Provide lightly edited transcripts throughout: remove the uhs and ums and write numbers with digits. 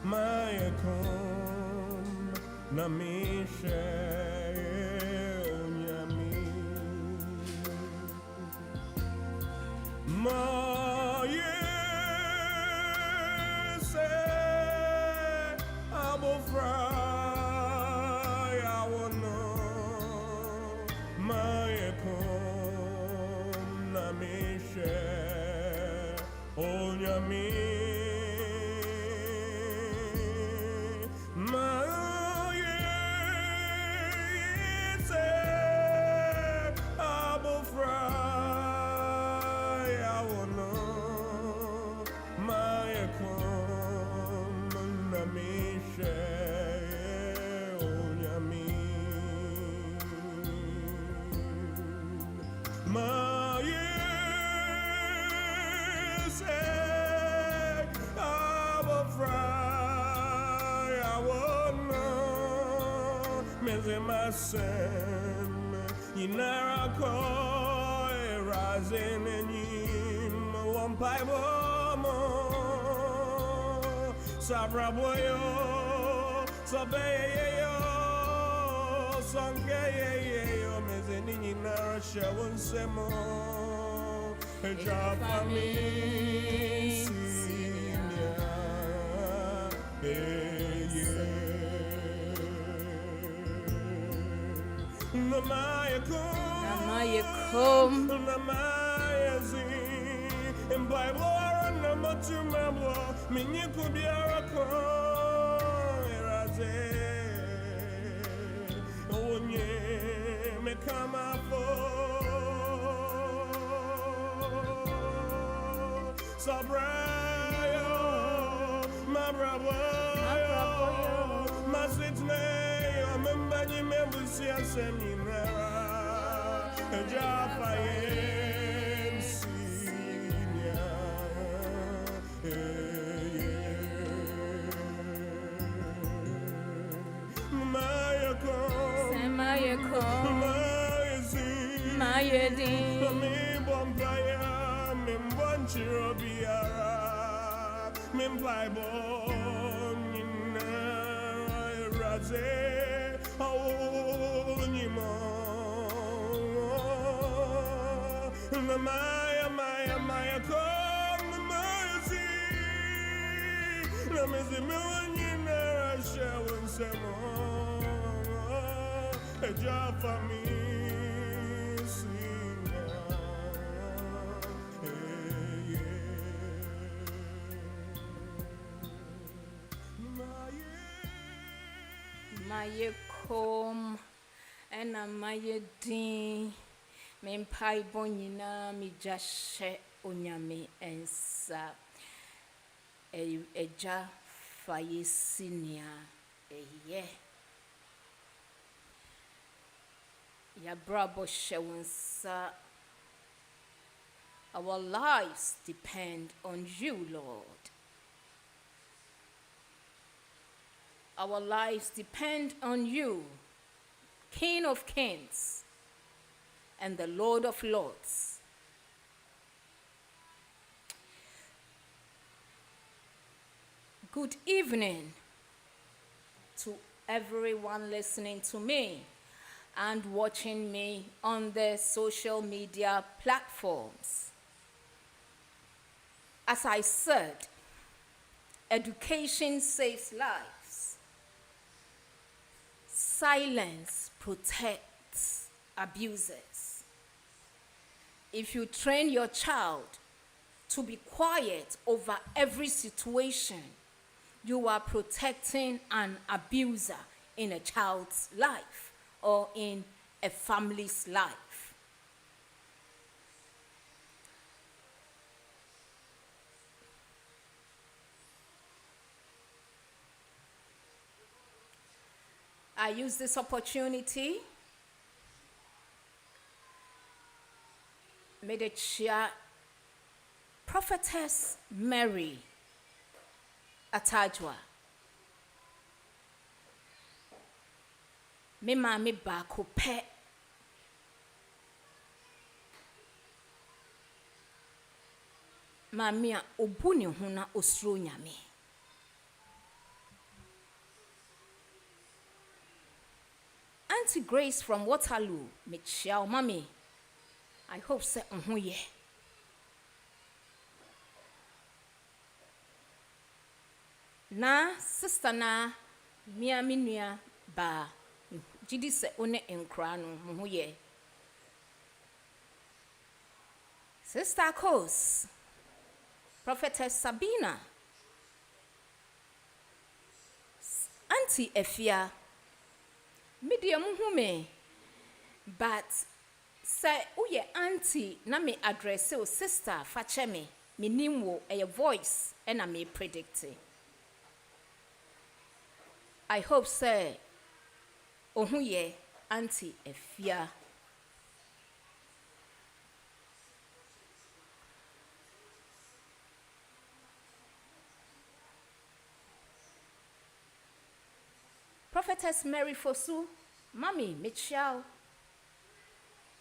Mayakom Namisha Onyami Mayese Abofra Yawono Mayakom Namisha Onyami Inara ko rising and him one pipe mo sabraboyo sabeyo sangeyo mezeni inara shawon semo Jafami Namayakom Namayazi and by war number 2 member Miniku Biarako Eraze Onye Mekama Sabrayo my brother my sitne Membani Membusi Seminara Jafayen Sinya Mayako Mayedi Bombaya Mimbonchiro Biara Mimbaibon Raze Maya come mercy Namazi Milana Shawon Samo Jafami Mayakom and a mayedin Mempai Bonina mi jashe onyame ensa eja fayesinia eye ya brabo shewonsa. Our lives depend on you, Lord. Our lives depend on you, King of Kings and the Lord of Lords. Good evening to everyone listening to me and watching me on the social media platforms. As I said, education saves lives. Silence protects abusers. If you train your child to be quiet over every situation, you are protecting an abuser in a child's life or in a family's life. I use this opportunity made a chair Prophetess Mary Atajwa. Me mami baako pɛ mami a obu ne ho na osuro nyame. Auntie Grace from Waterloo, Michelle, mommy. I hope say ye. Na sister na mia minua ba gidi se one enkra no ye. Sister Kos, Prophetess Sabina, Auntie Efia, medium hume, but say uye auntie na me address o sister fache me nim wo a voice and I may predict it. I hope say ohuye Auntie Efia. Prophetess Mary Fosu, Mommy Michelle,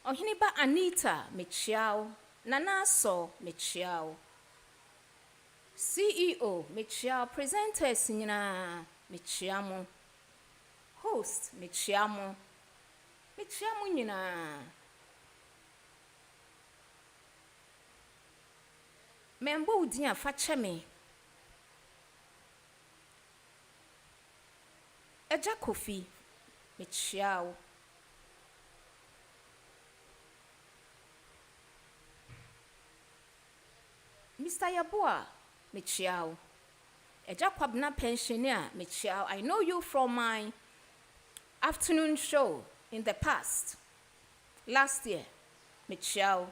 Ohiniba Anita Michelle, Nana So Michelle, CEO Michelle, presenters Nina Michiamo, host Michiamo, Michiamo Nina, Membo Dia Fachemi. Eja Kofi, Michiao. Mr. Yabua, Michiao. Eja Kwabna pensioner, Michiao. I know you from my afternoon show in the past. Last year, Michiao.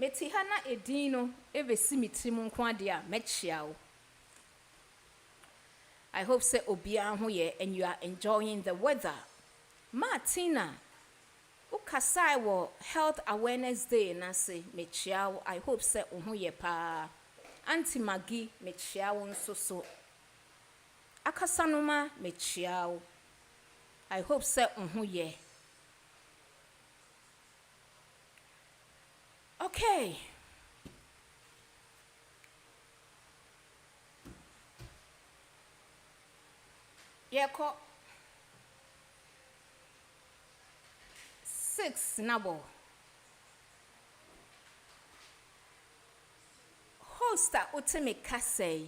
Metihana Edino, Evesi Mitimun Kwadia, Michiao. I hope say obia hoye and you are enjoying the weather. Martina, ukasai wo Health Awareness Day na se mechiao. I hope say hoye pa. Auntie Maggie mechiao nsoso. Akasanuma mechiao. I hope say hoye. Okay. Yeko 6 nabo. Hosta utime kasei.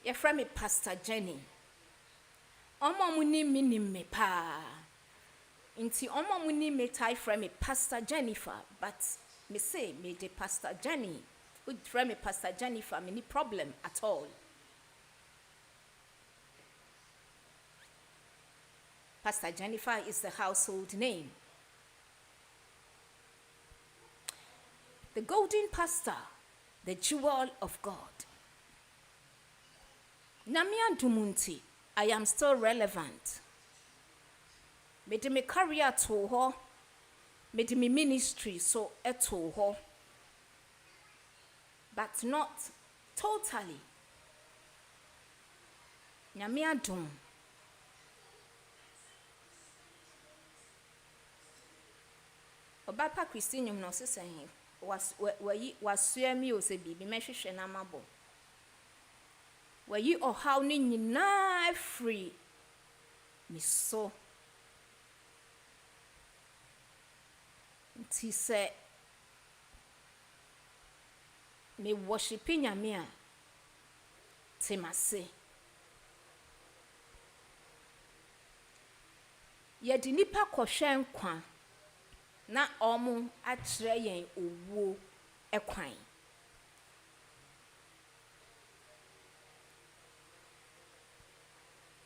Ye from me Pastor Jenny. Omo muni me pa. Inti omo muni me tai from me Pastor Jennifer, but me say me de Pastor Jenny. Would from me Pastor Jennifer any problem at all. Pastor Jennifer is the household name. The golden pastor, the jewel of God. Namia Dumunti, I am still relevant. Made me career to her, made me ministry so to her, but not totally. Namia Dum. Obapa Christine no se saying was swemi o se bibi mehwehwe na mabo. Wayi ohaw ni nyina free mi so. Nti se me worship nyame a temase. Ye di nipa kohwe nkwa na omu akyerɛ yɛn owuo ekwan.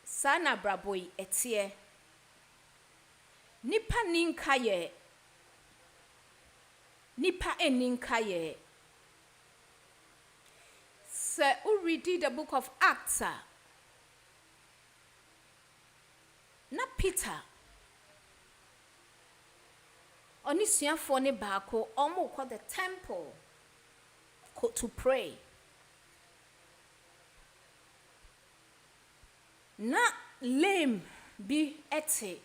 Sana braboi etie. Nipa ninka ye. Nipa eninka ye. Se u read the book of Acts. Na Peter Onisuafo ne baako omo call the temple to pray. Na lame be ete.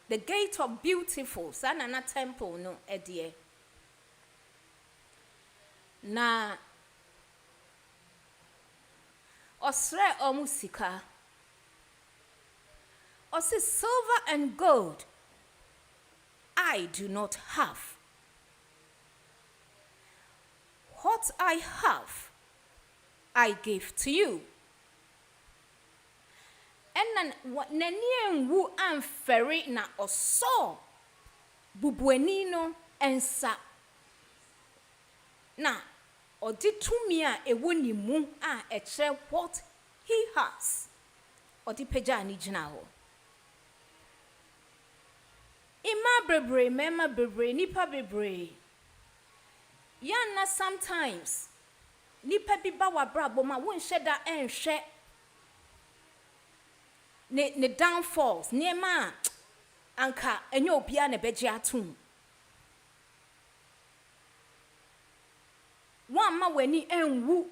The gate of beautiful sana na temple no edie. Na osre omu sika. Ɔse silver and gold I do not have. What I have, I give to you. And n'ani enwu amfɛre na ɔsɔ bubuani no nsa. Na ɔde tumi a ɛwɔ ne mu a ɛkyerɛ what he has. Ɔde pagya ne gyina hɔ. Ima bebree, mema bebree, nipa bebree. Yana sometimes nipa bi ba wabrabo ma wonhwɛ da enhwɛ ne downfalls niema anka enye obia na begye atom. Wan ma wani enwu.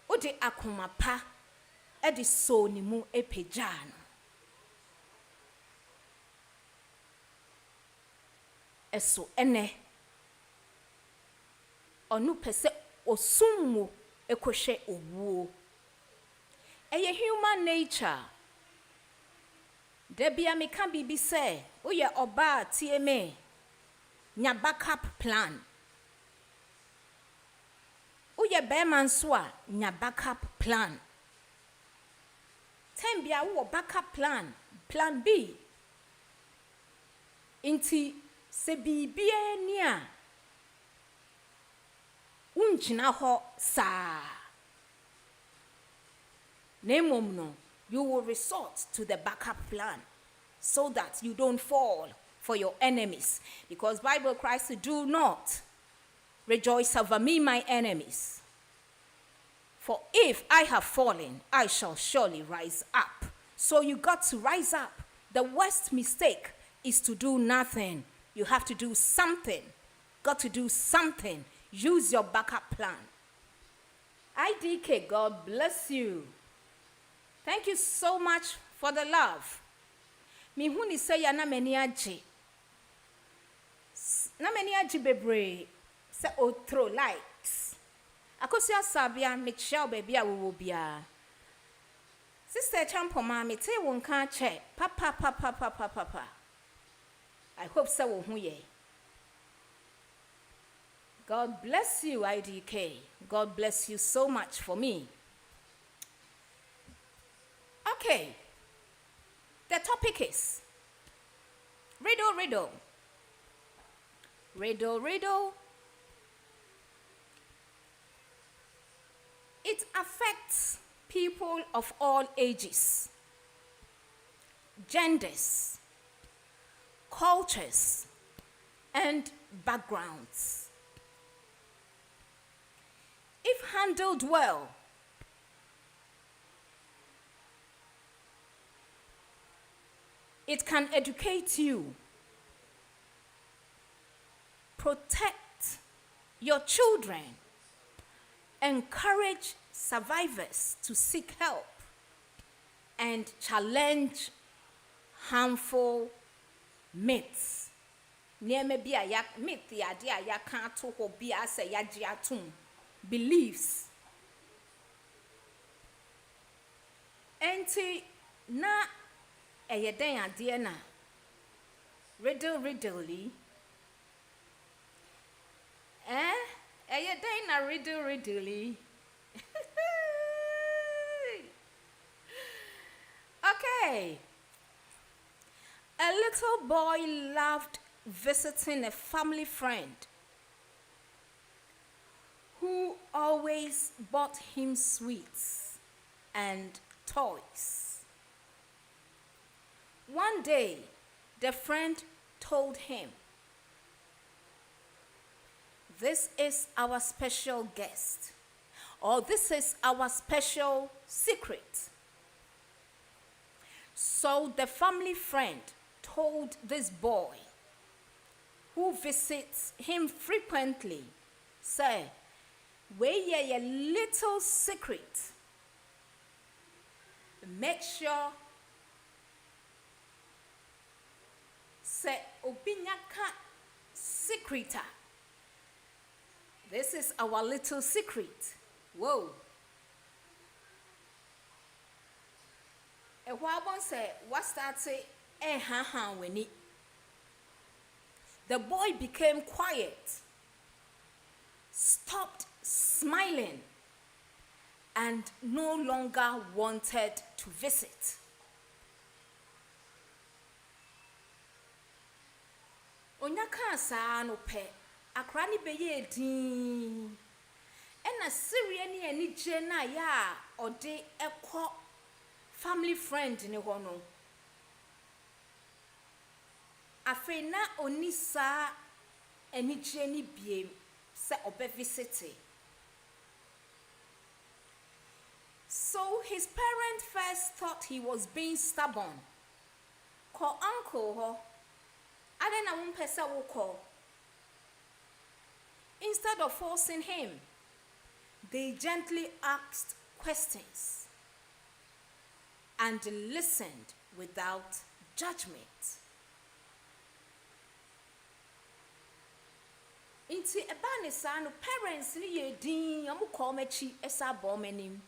Ode akoma pa ede so ni mu epagya no. Eso ene onu pese osummo ekohwe owuo. Eye human nature. Debia me kan bibi se oye oba tie me nya backup plan. Oye be man so a nya backup plan. Tembia wo backup plan, plan B. Inti se bibia ni a ungyina ho sa nemom no, you will resort to the backup plan so that you don't fall for your enemies, because Bible cries to do not rejoice over me my enemies, for if I have fallen I shall surely rise up. So you got to rise up. The worst mistake is to do nothing. You have to do something. Got to do something. Use your backup plan. IDK, God bless you. Thank you so much for the love. Mi huni say ya na meni aji. Na meni aji bebre. Se o throw likes. Akosi asabia me chia baby a wo bia. Sister Champoma me te won kan che. Papa. I hope so will huye. God bless you, IDK. God bless you so much for me. Okay. The topic is riddle. It affects people of all ages, genders, cultures, and backgrounds. If handled well, it can educate you, protect your children, encourage survivors to seek help, and challenge harmful myths. Nieme bi a yak myth ya de a yaka to ho bi ase ya gye atom beliefs. Enti na eyeden ade na riddly eyeden na riddly. Okay. A little boy loved visiting a family friend who always bought him sweets and toys. One day, the friend told him, "This is our special guest," or "This is our special secret." So the family friend told this boy, who visits him frequently, say, "Wait a little secret. Make sure say obinyaka secreta. This is our little secret." Whoa. A while say what started when it. The boy became quiet, stopped smiling, and no longer wanted to visit. Onyaka saa no pe akra ni beye din ena Syria ni ani gye na ya ode ekọ family friend ni ho no afi na oni saa ani gye ni biem se obe visit. So his parents first thought he was being stubborn. Call uncle ho adena won pesa wo call. Instead of forcing him, they gently asked questions and listened without judgment. Inti eba ne saa no parents ni ye din amu call mechi esa bo manim.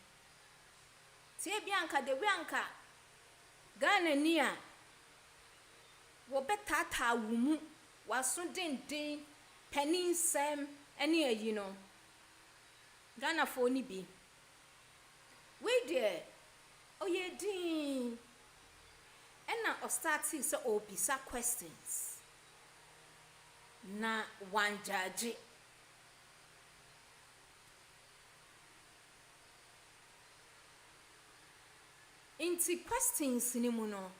Tie bianka de bianka Ghanaian wo betata wumu waso den penny sem any you know Ghana for ni bi we there oh ye din ena o starting so obisa questions na one judge inti questions ni mu no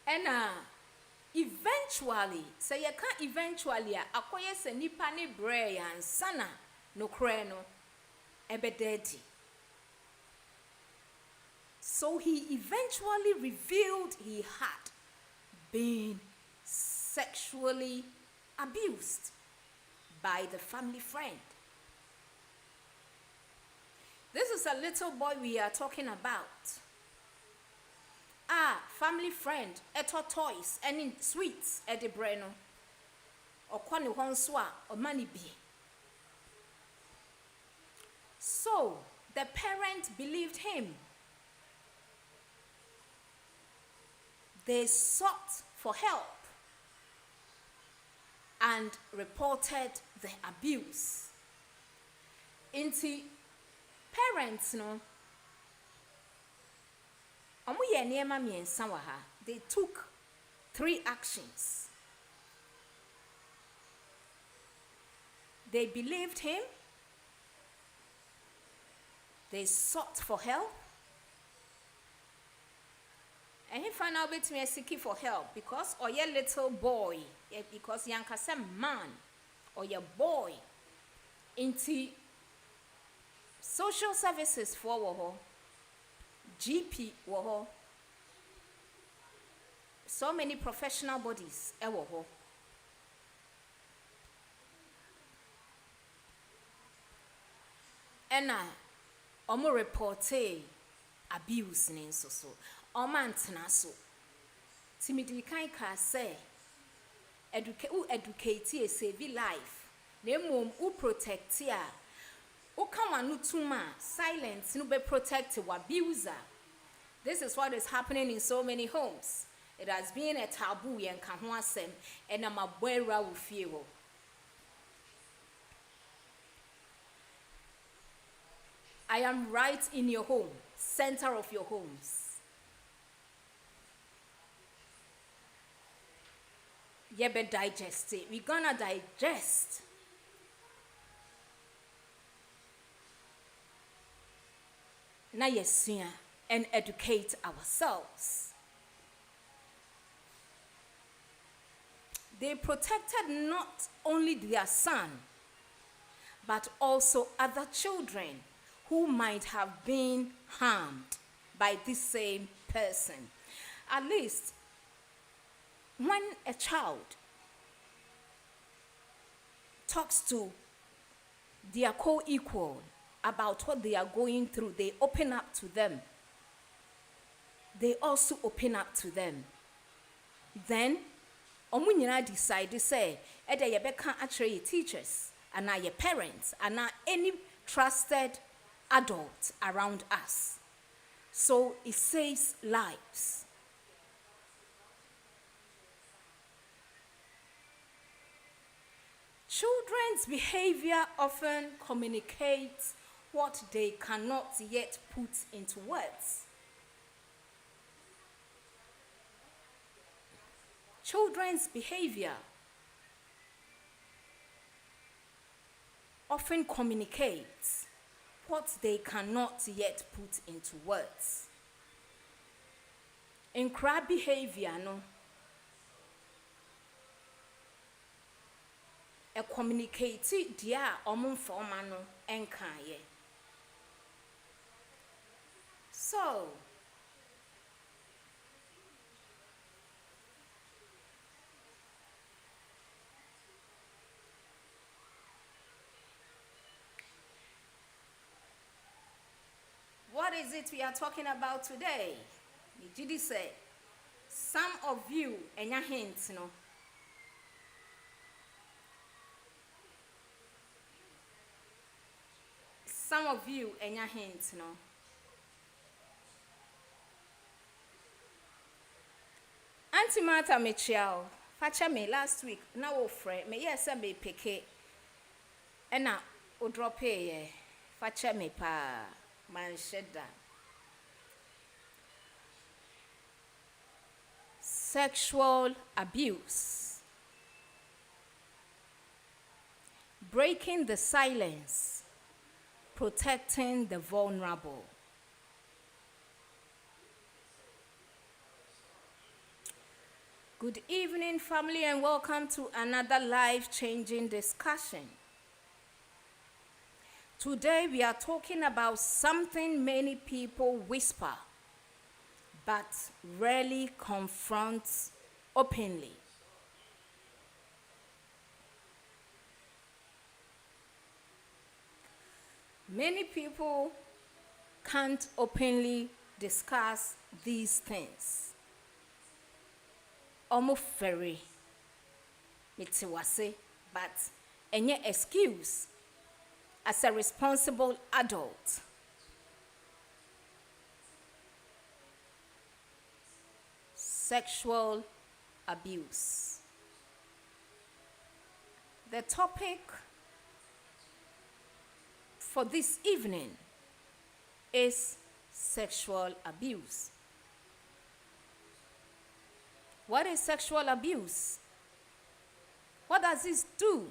ena eventually say you can eventually akoye se nipa ne bre yan sana no kre no ebededi. So he eventually revealed he had been sexually abused by the family friend. This is a little boy we are talking about. Family friend, eto toys, any sweets, edi breno, or kwani honswa, or money be. So the parent believed him. They sought for help and reported the abuse. Inti parents no they took 3 actions. They believed him, they sought for help, and he found out with me seeking for help because or your little boy, because young man or your boy into social services for GP wo so many professional bodies ewo ho ena omo reporte abuse ni so omo antena so timidi kan ka say educate e save life na mom u protect ya o kan wanu tuma silence no be protect wa abuser. This is what is happening in so many homes. It has been a taboo and kahwasem and am abwera wo fie ho. I am right in your home, center of your homes. Yebe digest it. We're gonna digest na yesua and educate ourselves. They protected not only their son, but also other children who might have been harmed by this same person. At least, when a child talks to their co-equal about what they are going through, they open up to them. They also open up to them. Then, omunyina decide to say, either you can actually teachers, and now your parents, and now any trusted adult around us. So it saves lives. Children's behavior often communicates what they cannot yet put into words. Children's behavior often communicates what they cannot yet put into words. In crab behavior, no, a communicate dia omun forma no enkaye. So what is it we are talking about today? Jidi said, some of you, and your hints, no. Some of you, and your hints, no. Auntie Martha Michelle, facha me last week, now friend, me yes, I may pick it, and now, o drop here, facha me pa, man shed down. Sexual abuse. Breaking the silence, protecting the vulnerable. Good evening, family, and welcome to another life-changing discussion. Today, we are talking about something many people whisper, but rarely confront openly. Many people can't openly discuss these things. Almost very mitiwase, but any excuse as a responsible adult. Sexual abuse. The topic for this evening is sexual abuse. What is sexual abuse? What does this do?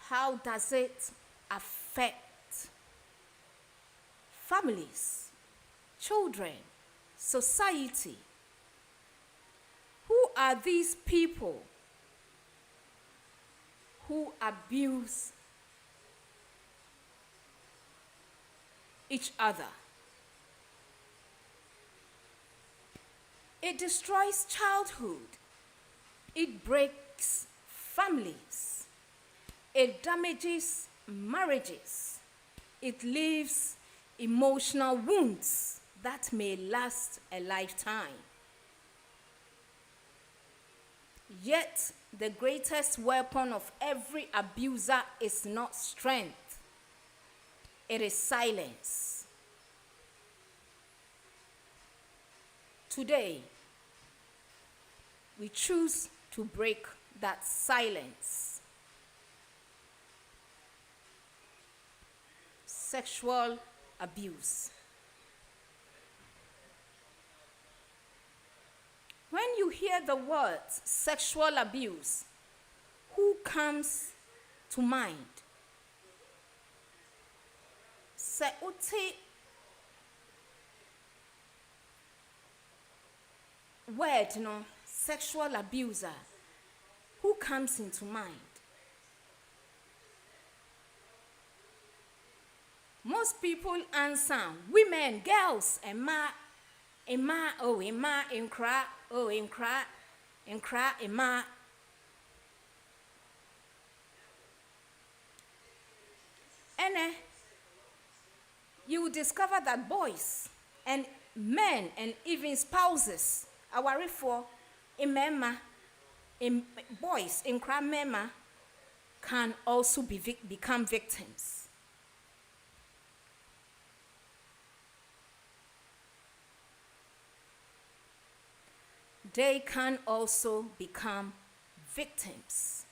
How does it affect families, children, society? Who are these people who abuse each other? It destroys childhood. It breaks families. It damages marriages. It leaves emotional wounds that may last a lifetime. Yet, the greatest weapon of every abuser is not strength. It is silence. Today, we choose to break that silence. Sexual abuse. When you hear the words sexual abuse, who comes to mind? Se uti word, no, sexual abuser, who comes into mind? Most people answer women, girls, Emma, oh, Emma, Enkra, oh, Enkra, Emma. And you will discover that boys and men and even spouses are worried for Emma, boys, Enkra, Mema, can also become victims. they can also become victims.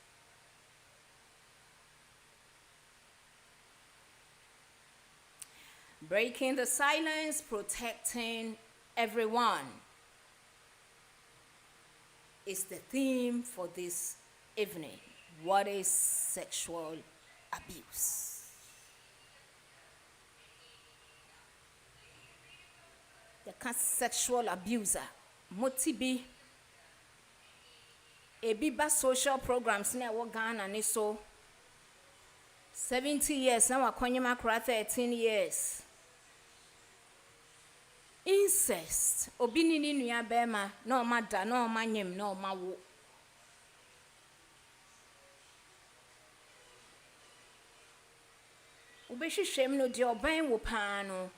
Breaking the silence, protecting everyone is the theme for this evening. What is sexual abuse? The sexual abuser, motibi, ebiba social programs na wo Ghana ni so 70 years na wakonyema kura 13 years. Incest, obi ni nua bema na o mada na o manyem na o mawo. Obehwehwem no de oban wo paa no.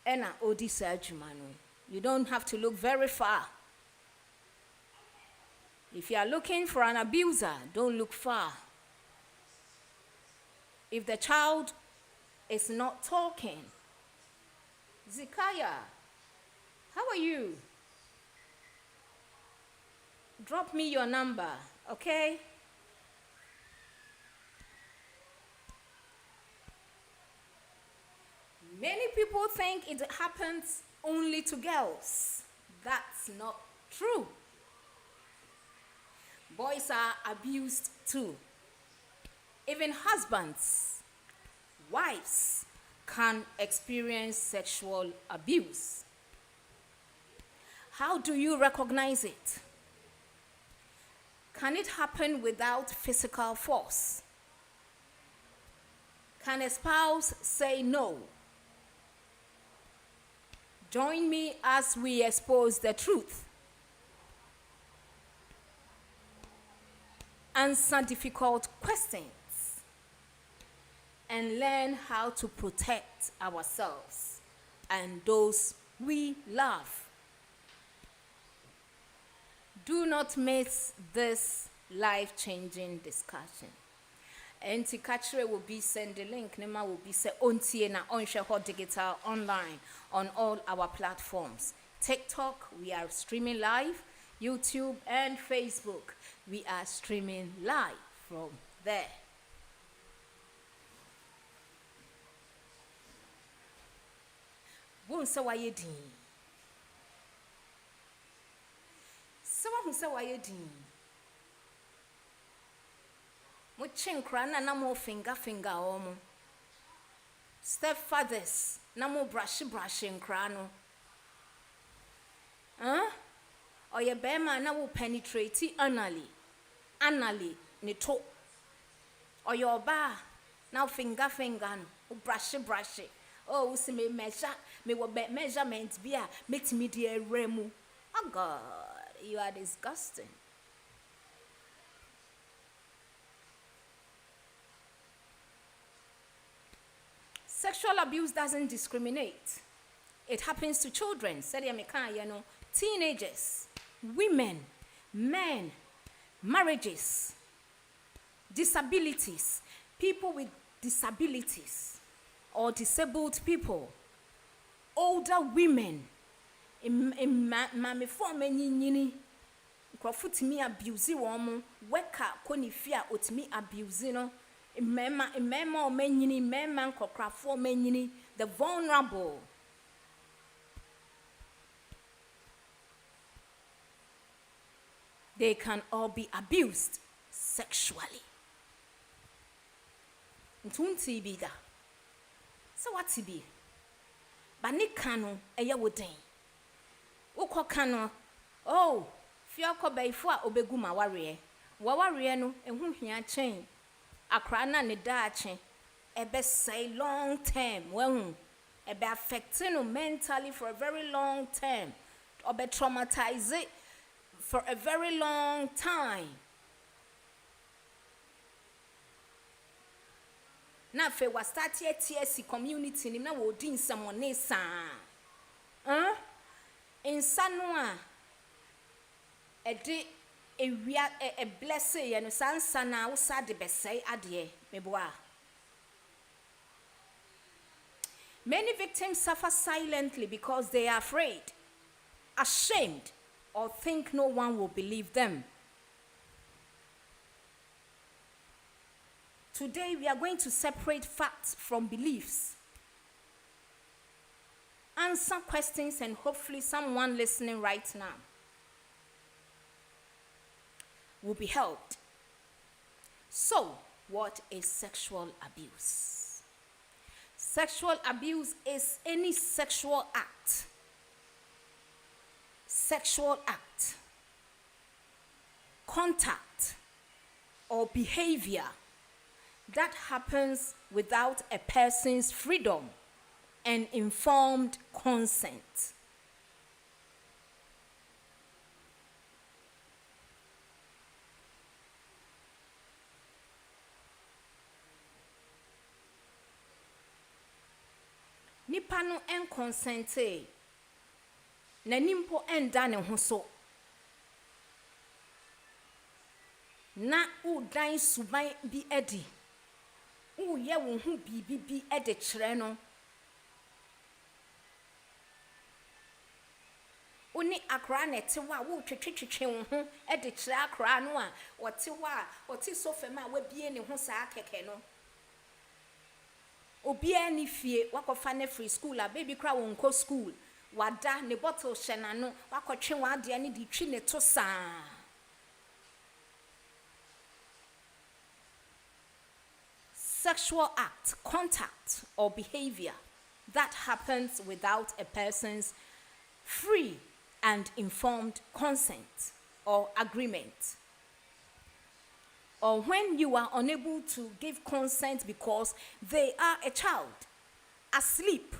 Ena odi sa adwuma no. You don't have to look very far. If you are looking for an abuser, don't look far. If the child is not talking, Zikaya, how are you? Drop me your number, okay? Many people think it happens only to girls. That's not true. Boys are abused too. Even husbands, wives can experience sexual abuse. How do you recognize it? Can it happen without physical force? Can a spouse say no? Join me as we expose the truth. Answer difficult questions and learn how to protect ourselves and those we love. Do not miss this life-changing discussion. Enti Kachre will be send the link. Nema will be say ontie na onshare digital online on all our platforms. TikTok, we are streaming live. YouTube and Facebook, we are streaming live from there. Who say why you din? Someone who say why you din? Mo chinkra na mo finger omo. Stepfathers na mo brush nkra no. Huh? Or your bema na will penetrate anally ni to. Or your bar now finger no brush. Oh, see me measure me will be measurement be make me dear remu. Oh God, you are disgusting. Sexual abuse doesn't discriminate. It happens to children, teenagers, women, men, marriages, disabilities, people with disabilities or disabled people, older women, mame for many nyini, crofutimi abuse woman, weka konifia otimi abuse no, mema o menyini, mema crofo menyini, the vulnerable. They can all be abused sexually. Ntunti biga. So what be? Bani kano eya woden. Woko kano. Oh, fiako beifo a obegu ma ware. Wa ware no ehun hia chen. Akra na ne da chen. Ebe say long term. Wehun. Ebe affecting no mentally for a very long term. Obe traumatize it for a very long time. Na fe wa start here TSC community ni na wo din samone sa. Insano a de ewia e blessing ye no sansa na wo sa de besai ade meboa. Many victims suffer silently because they are afraid. ashamed or think no one will believe them. Today we are going to separate facts from beliefs, answer questions, and hopefully someone listening right now will be helped. So, what is sexual abuse? Sexual abuse is any sexual act, contact, or behavior that happens without a person's freedom and informed consent. Nipa no enconsente na nimpo enda ne ho so na udan suban bi edi uye wo hu bibi ede kire no oni akra na tewa wo twetwetwe wo hu ede kire akra no a otewa oti sofa ma wa bie ne ho saa keke no obia ni fie wakofa ne free school a baby kra won ko school wada ne bottle hyena no wakotwe wade ne di twi ne to saa. Sexual act, contact, or behavior that happens without a person's free and informed consent or agreement. Or when you are unable to give consent because they are a child, asleep,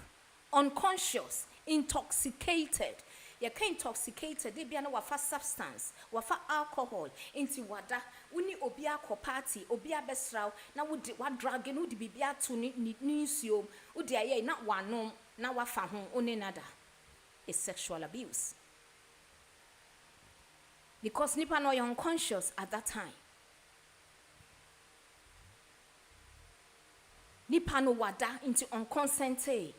unconscious, intoxicated. You can intoxicated, they be an wafa substance, wafa alcohol, into wada, uni obia ko party, obia besrao, na would what drug and would be bia to nisio, would ye not one no, na wafa home, only nada. Is sexual abuse. Because nipa no you're unconscious at that time. Nipa no wada into unconsented.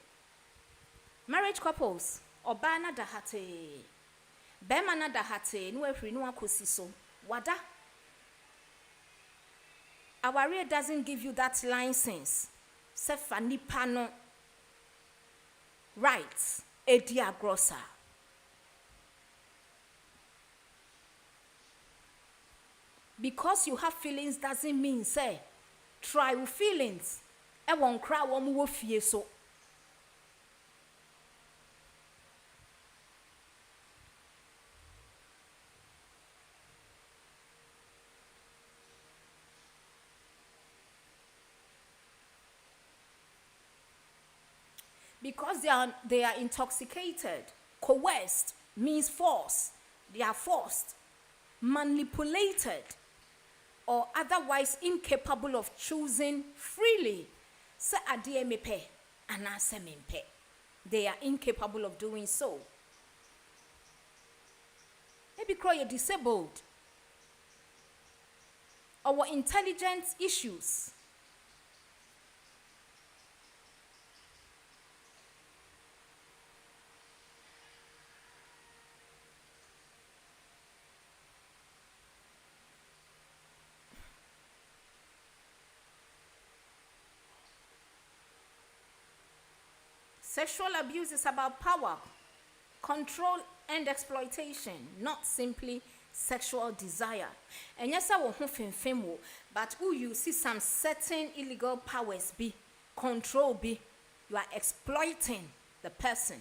Marriage couples, oba na dahate, bema na dahate, no efri no akosi so. Wada. Our rear doesn't give you that license. Sefa nipa no rights, edia grossa. Because you have feelings doesn't mean say try with feelings. E won kra wo mo fie so. Because they are intoxicated, coerced means force. They are forced, manipulated, or otherwise incapable of choosing freely. Se adie mepe, anase mempe. They are incapable of doing so. Maybe you're disabled, or intelligence issues. Sexual abuse is about power, control, and exploitation, not simply sexual desire. And yes, I will femo, but who you see some certain illegal powers be, control be, you are exploiting the person.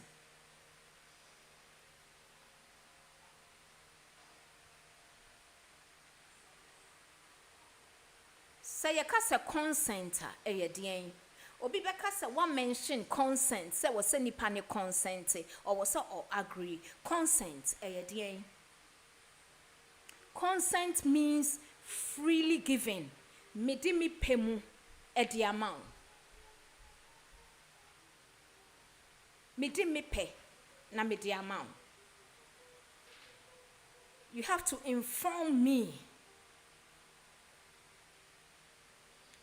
Say a casa consent a dien. Obi beka se one mention consent, say was any panic consent, or was or agree. Consent a dien. Consent means freely given. Medimi pemu e amount. Medimi pe na medi amount. You have to inform me.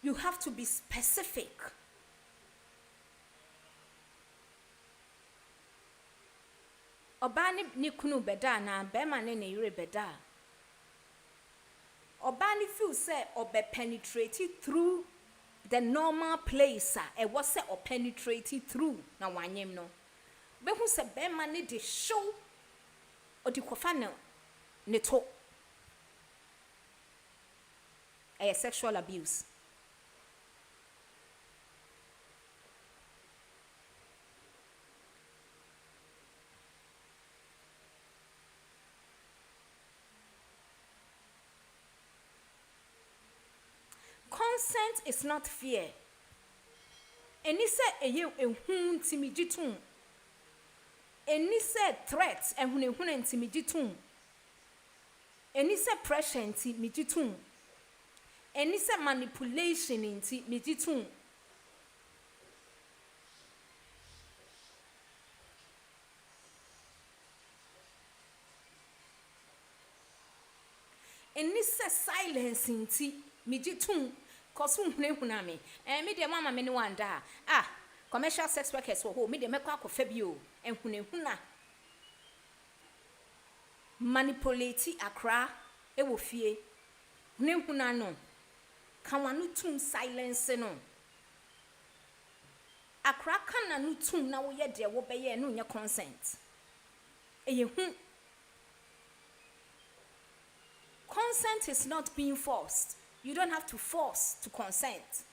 You have to be specific. oba ni kunu beda na bema ne ne yire beda oba ni feel say obe penetrate through the normal place e was say or penetrate through na wanyem no be hu say bema ne de show o di kofa ne to a sexual abuse. Consent is not fear. Any say ehun timiditun. Any say threats ehun timiditun. Any say pressure timiditun. Any say manipulation timiditun. Any say silence timiditun. Kosu hunehuna me me de mama me ne wanda commercial sex workers wo me de mekwa akofa bi o hunehuna manipulate akra e wo fie hunehuna no kanwanu tum silence no akra kana no tum na wo ye de wo beye no nya consent eye hu. Consent is not being forced. You don't have to force to consent.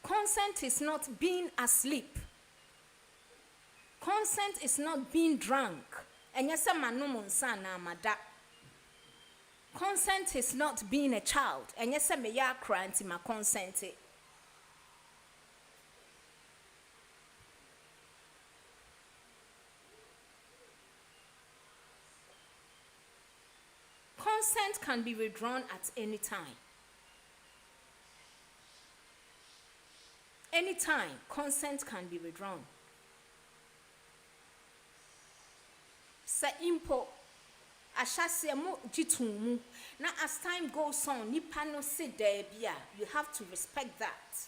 Consent is not being asleep. Consent is not being drunk. And yes, consent is not being a child. And yes, me ya crying to my consent. Consent can be withdrawn at any time. Anytime, consent can be withdrawn. Sa impo ashase mo jitumu na as time goes on nipa no se there bia you have to respect that.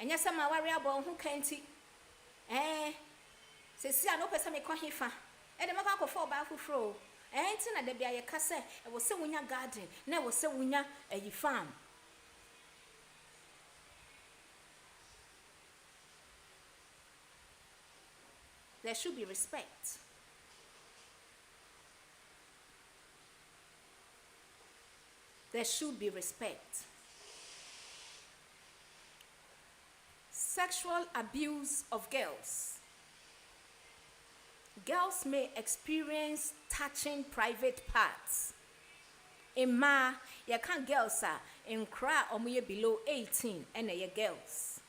Enya se ma ware abo hu kanti se si ano pese me kwahifa e de maka akofo ba afufro enti na de bia ye kase e wo se wunya garden na wo se wunya ayi farm. There should be respect. There should be respect. Sexual abuse of girls. Girls may experience touching private parts. In ma, you can't girls are in cry or below 18 and ye girls.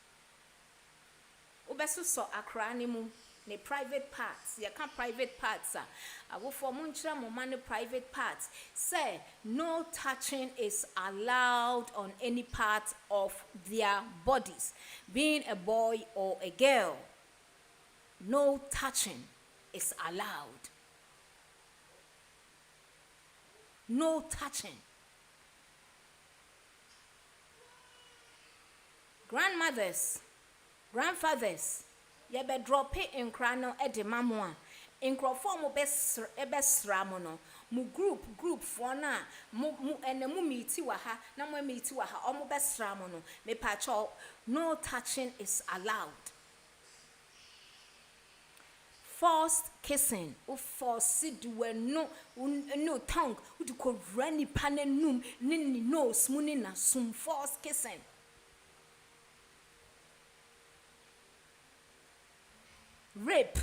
Ubesu so akranimu. The private parts, you can't private parts. I will for munchra momani private parts. Say no touching is allowed on any part of their bodies, being a boy or a girl. No touching is allowed. No touching. Grandmothers, grandfathers. Ye be drop it in crano e de mamwa. In crofo mo besra mo no. Mu group for na mu ene mu meeti wa ha na mo meeti wa ha o mo besra mo no. Me pacho no touching is allowed. Forced kissing o force do no tongue u di ko rani panenum ni nose mu ni na sum forced kissing. Rape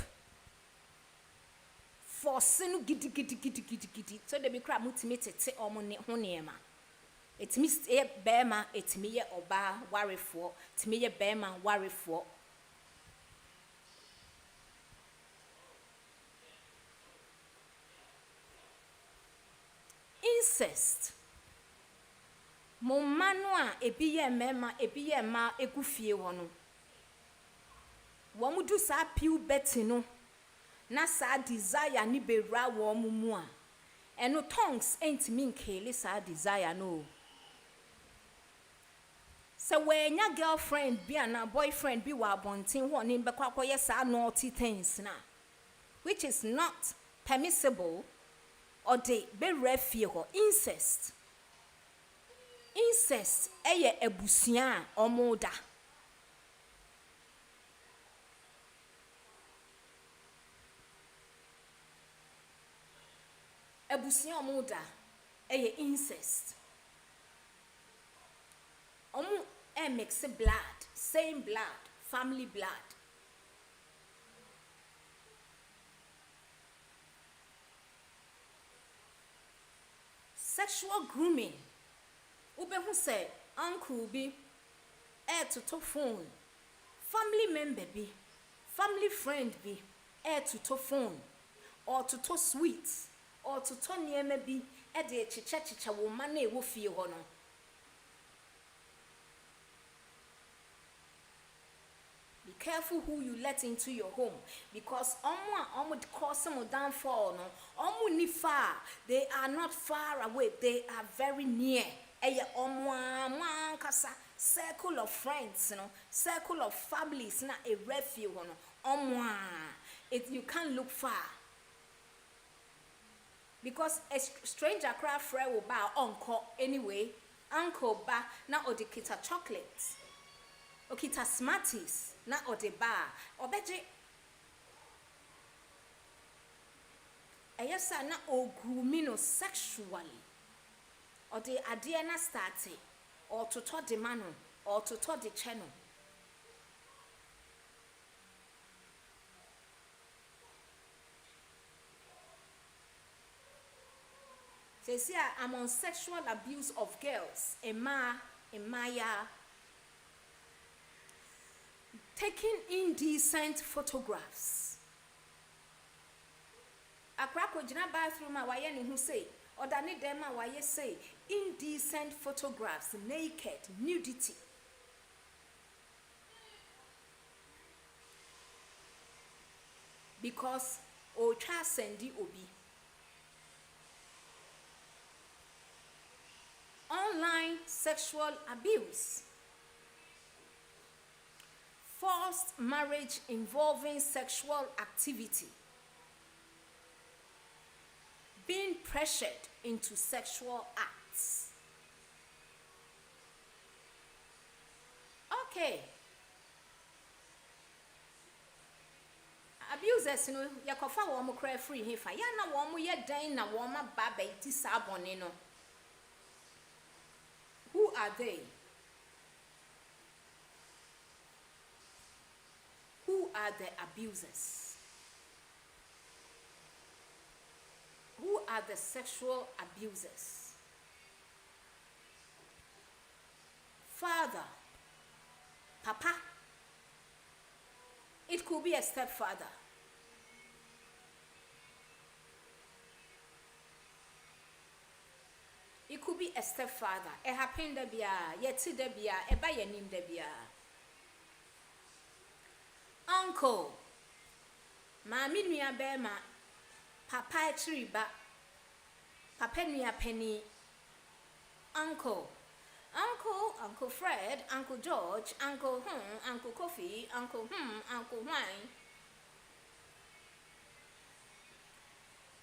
for sin gidi so they be crab mutimate or money honeyema. It missed a bema, it me oba worry for, to me a bema worry for. Incest. Mo manua ebiye mema ebiye ma egufie wono. Womu do sa puberty no na sa desire ni bewra wo mu a eno tongues ain't mean kele sa desire no So when your girlfriend be and a boyfriend be wa bontin one in bakwa yes are naughty things now, which is not permissible, or they be refuge or incest. Incest eye ebusia or moda. Ebusia or moda eye incest. Mix blood, same blood, family blood. Sexual grooming. Ube who say uncle be air to top phone, family member be, family friend be air to top phone, or to top sweets, or to top near maybe a de chicha woman will feel honor. Careful who you let into your home, because would cause some downfall. No, ni far. They are not far away. They are very near. Circle of friends, circle of families, na a refuge. You can't look far, because a stranger cry friend will buy uncle anyway. Uncle ba na odikita chocolates. Okita Smarties, na ode bar, or beje. Ayasa na o groomino sexually, or the adiana starte, or to tot the mano, or to tot the channel. They say I'm on sexual abuse of girls, Maya. Taking indecent photographs. A crack with Jina bathroom, who say, or Danny Dema, why you say, indecent photographs, naked, nudity. Because, oh, sendi obi. Online sexual abuse. Forced marriage involving sexual activity. Being pressured into sexual acts. Okay. Abusers, yakofa womo cry free hifa. Ya na womo ye den na woma baba iti sabone no. Who are they? Who are the abusers? Who are the sexual abusers? Father, Papa. It could be a stepfather. It could be a stepfather. It happened debia, yeti debia, eba yenim debia. Uncle, mami nuya bema, papa triba, papa nuya penny. Uncle, Uncle Fred, Uncle George, Uncle Uncle Kofi, Uncle Uncle Wine.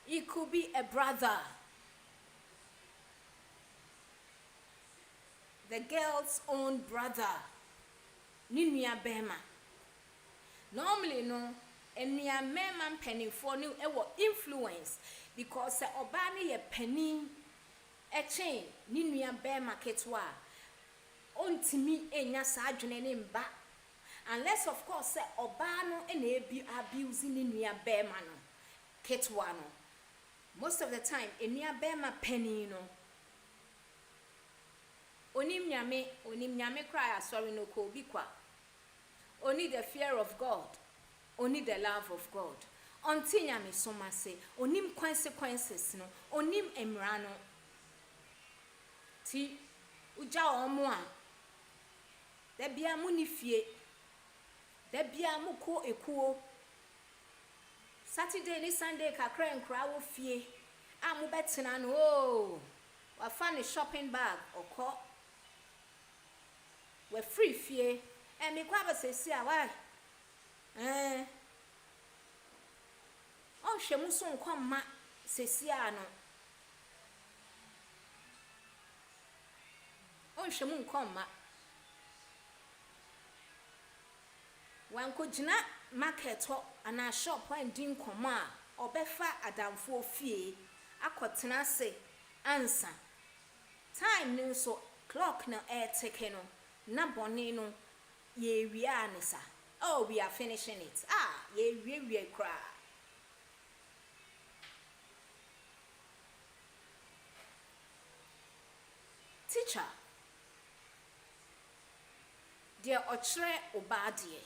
It could be a brother. The girl's own brother. Ninuya bema. Normally, no, and near man penny for new influence, because the obani a penny a chain, Ninuya bear marketwa. On to me, a nyasajun and back. Unless, of course, say obano and be abusing Ninuya bear mano, ketwano. Most of the time, a near bear ma penny, no. Onim nyame cry, sorry, no ko bikwa. Only the fear of God, only the love of God. Until nyame soma say, onim consequences no, onim emrano. Ti uja omwa. Debia mu ni fie. Debia mu ko ekuo. Saturday ni Sunday kakra enkra wo fie. Amu betina no oh. Wa fa ni shopping bag oko. we free fie and me kwa ba sesi a why on hwemu so nkwa ma sesi a no on hwemu nkwa ma wan ko gina market ho ana shop wan din koma a obefa adamfo fie akotena se ansa time no so clock na take no na bone no ye wi anisa. Oh, we are finishing it. Ye we cry. Teacher, dear ochre obadie.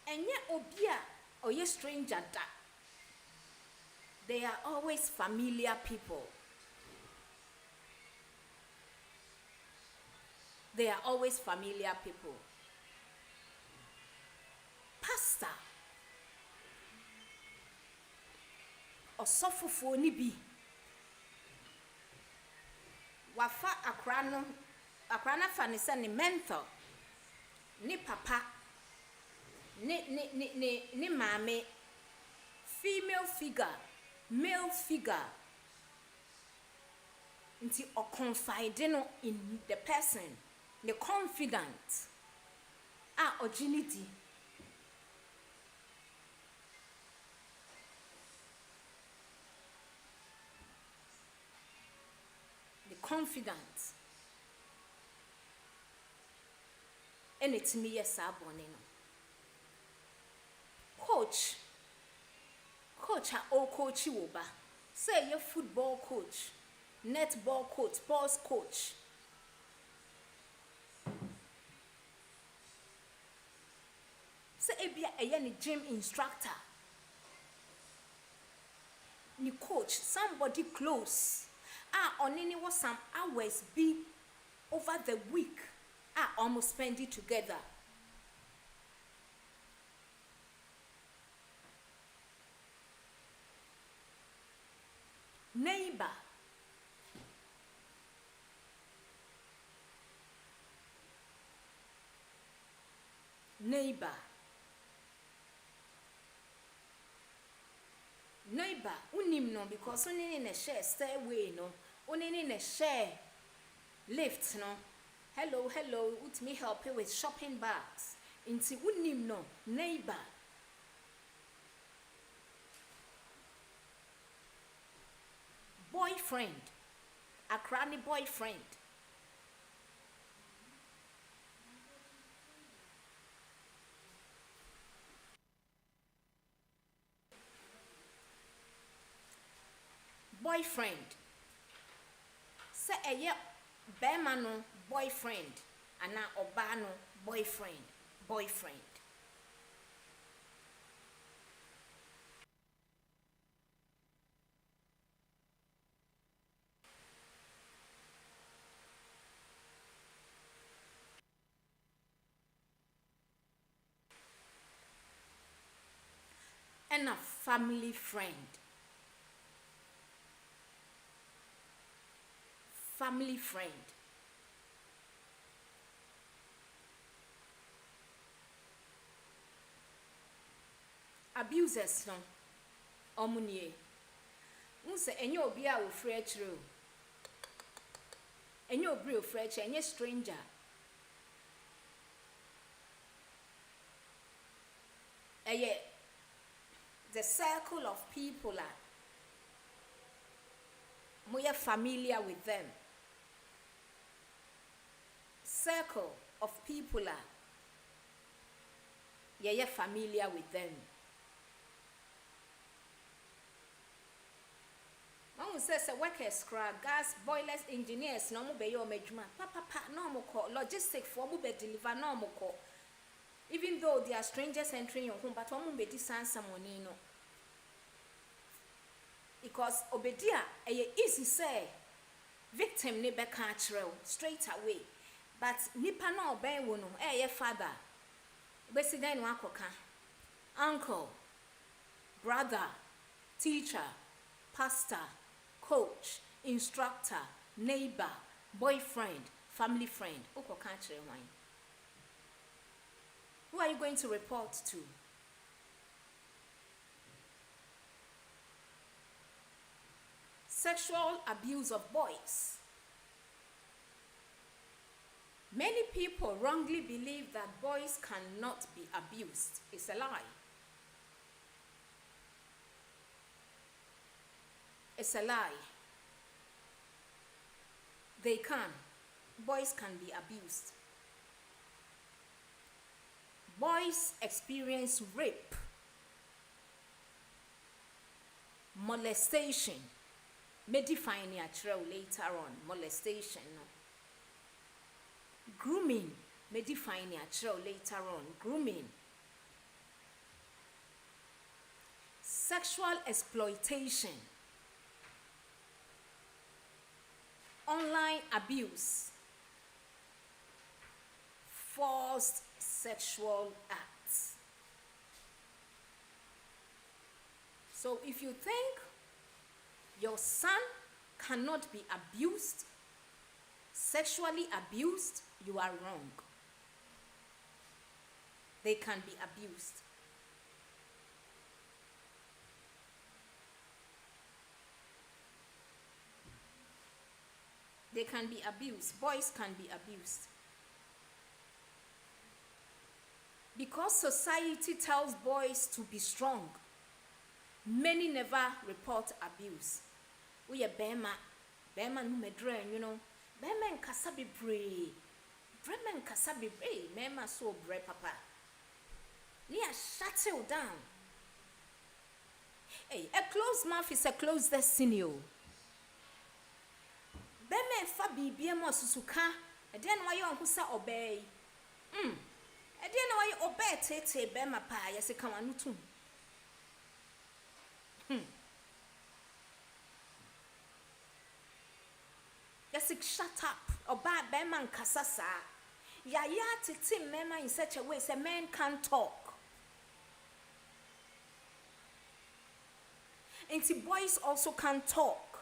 Enye obia or ye stranger da. They are always familiar people. They are always familiar people. Pastor. Osofofo ni bi. Wafa akrana fa ne se ne mentor. Ni papa. Ni mame. Female figure, male figure. Nti o confide no in the person. The confident agility. The confident. And it's me yes abonino. Coach o coach woba. Say your football coach, netball coach, sports coach. Say ebia a gym instructor. Ni coach, somebody close. Onini was some hours be over the week. Almost spend it together. Neighbor. Neighbor, unim no because only in a share stairway no, only in a share lift no. Hello, let me help you with shopping bags. Inti unim no, neighbor. Boyfriend, a cranny boyfriend. Boyfriend. Say a ye bemano boyfriend. Ana obano boyfriend. And a family friend. Family friend. Abusers no. Omunye. Unse enye obi a wo frɛ kyerɛ. Enye obi o frɛ kyerɛ, enye stranger. Eye the circle of people are more familiar with them. Circle of people are familiar with them. One says a workers, gas, boilers, engineers, no more be your major. Papa, normal call, logistic for be deliver normal call. Even though they are strangers entering your home, but one be this someone you know. Because obedia easy say victim ne be catch straight away. But nipa na obey wo no your father. Besi dan wa koka. Uncle, brother, teacher, pastor, coach, instructor, neighbor, boyfriend, family friend, who are you going to report to? Sexual abuse of boys. Many people wrongly believe that boys cannot be abused. It's a lie. It's a lie. They can. Boys can be abused. Boys experience rape, molestation. May define it later on. Molestation. Grooming. May define it later on. Grooming. Sexual exploitation. Online abuse. Forced sexual acts. So if you think your son cannot be abused, sexually abused, you are wrong. They can be abused. They can be abused. Boys can be abused. Because society tells boys to be strong, many never report abuse. We are Bema no medren, you know. Bema and Kasabi bray. Bremen Kasabi bray. Mema so bray papa. Nia shut you down. Hey, a closed mouth is a closed destiny. Bema fabi biemo susuka. And then why you who obey? And then why you obey tete Bema pa yes come on too. Yes, shut up. Oba Bema and Kasasa. Ya titi mema in such a way a man can't talk. And the boys also can't talk.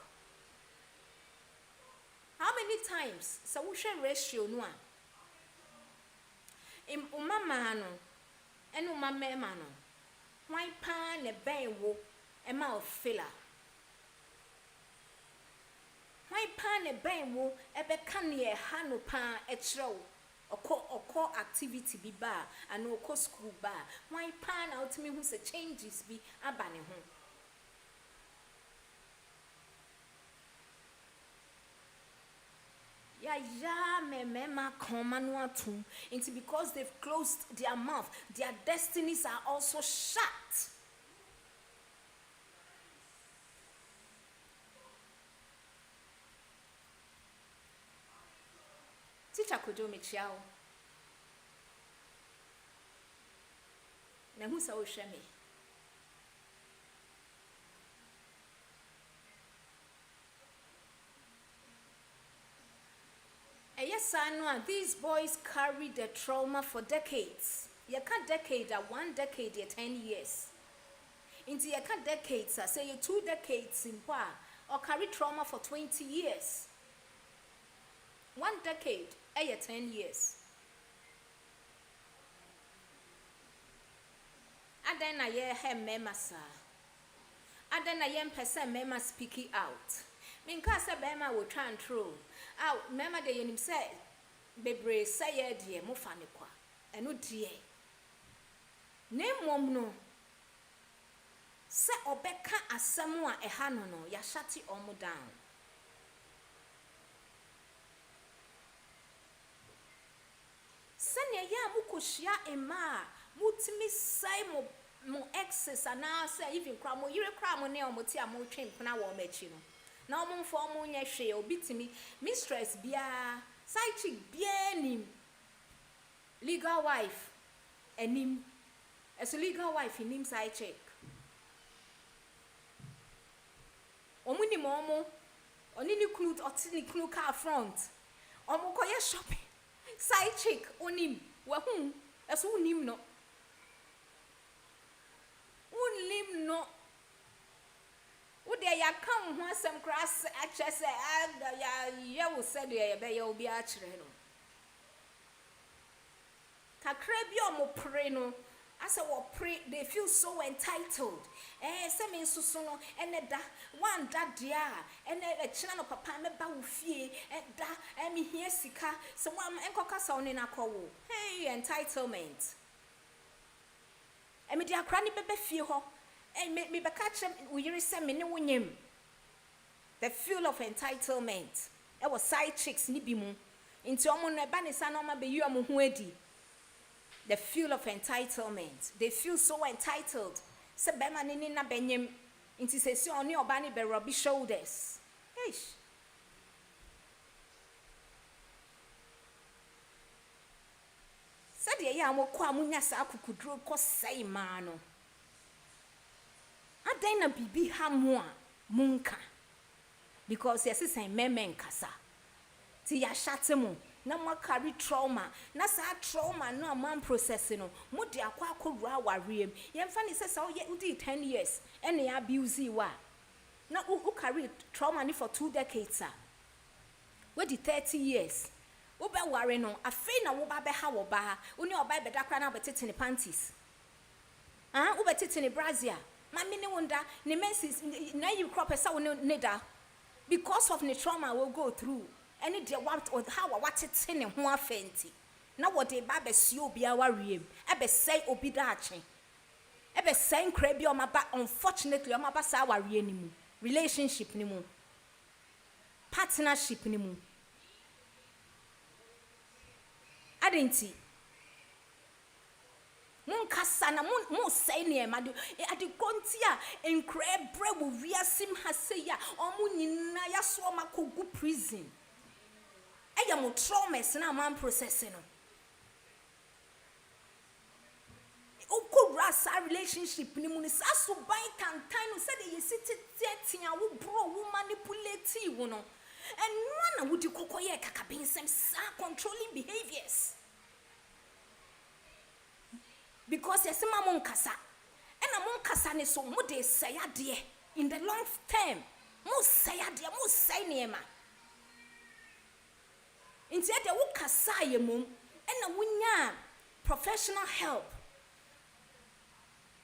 How many times? So we share ratio no. In umama no, and umama no. Why pan a bay wo a mouth filler? Why pan a bay wo a becani a hano pan a trow or call activity be bar and no co school bar? Why pan out me who's a changes be a banning home? Mema common too. It's because they've closed their mouth. Their destinies are also shut. Teacher could do me chow. Now who's our shame? Yes, I know these boys carry the trauma for decades. You can't decade, 1 decade, 10 years. Into you can't decades, say you 2 decades in par, or carry trauma for 20 years. 1 decade, 10 years. And then I hear mema sir. And then I am person mema speaking out. Because a bema will try and throw. Remember the him said, Bebre say dear, Mofanequa, and no dear. Name mom no. Say Obeka as someone a hanono, ya shati omo down. Senya ya mukushia ema, mutimi say mo excess and now say even cramo, you cramo near motia mo train for now mechino. Now, mon form on your share, beat me, mistress, bia, side chick, bien, legal wife, and him, as a legal wife, in him side check. Omuni momo, only clue or tinny clue car front, or mokoya shopping, side chick, on him, wahum, as who him no. Un lim no. Wo de ya kan ho asem kras a che se ya wo se de ya be ya obi a kire no kakra bi o mo pre no asa wo pre they feel so entitled se me nsusu no ene da wan da dia ene kina no papa me ba wo fie da me hia sika se wan enkoka sa oni na kowo hey entitlement me dia kra ni bebe fie ho me be ka chem wo yiri se me ne wonyem the feel of entitlement e was side chicks ni bi mu nti omo no e ba ne sa no ma be yi omo ho adi. The feel of entitlement. They feel so entitled. Se bema nini na benyem. Inti se si oni obani be rubby shoulders. Eish. Sadia ya mo kwa munya sa akukudro ko sei ma no. Adan na bibi ha mo a munka. Because yes say memen kasa. Ti ya shate mo. Na mo carry trauma na sa trauma no am processing no mo de akwa akowura wariem yemfa ni se sa wo di 10 years ene abuse wa na wo carry trauma ni for 2 decades we di 30 years wo be ware no afei na wo ba be ha wo ba wo ni oba be da kra na betete ni panties wo betete ni brazia ma me ni wonda ni menses na you crop esa wo ne da because of the trauma we go through. Any de what or how what it in ho afenti na what de ba be si obi awariem e be say obi daache e be say nkra bi o ma ba unfortunately o ma ba sa awarie ni mu relationship ni mu partnership ni mu adenti mun kasa na mun say ne ma de ade kontia nkra bre wo wiasim ha say ya o mu nyina ya so ma kogu prison. Aya mo traumas na man processing no. Oko rasa relationship ni mu ni sa so ban tantan no said ye sit tetia wo bro wo manipulate wo no. And no na wo di kokoye kakabensem sa controlling behaviors. Because yes ma mon kasa. E na mon kasa ne so mo de say ade in the long term. Mo say ade mo say niema. Instead de wo kasa ye mum na wonya professional help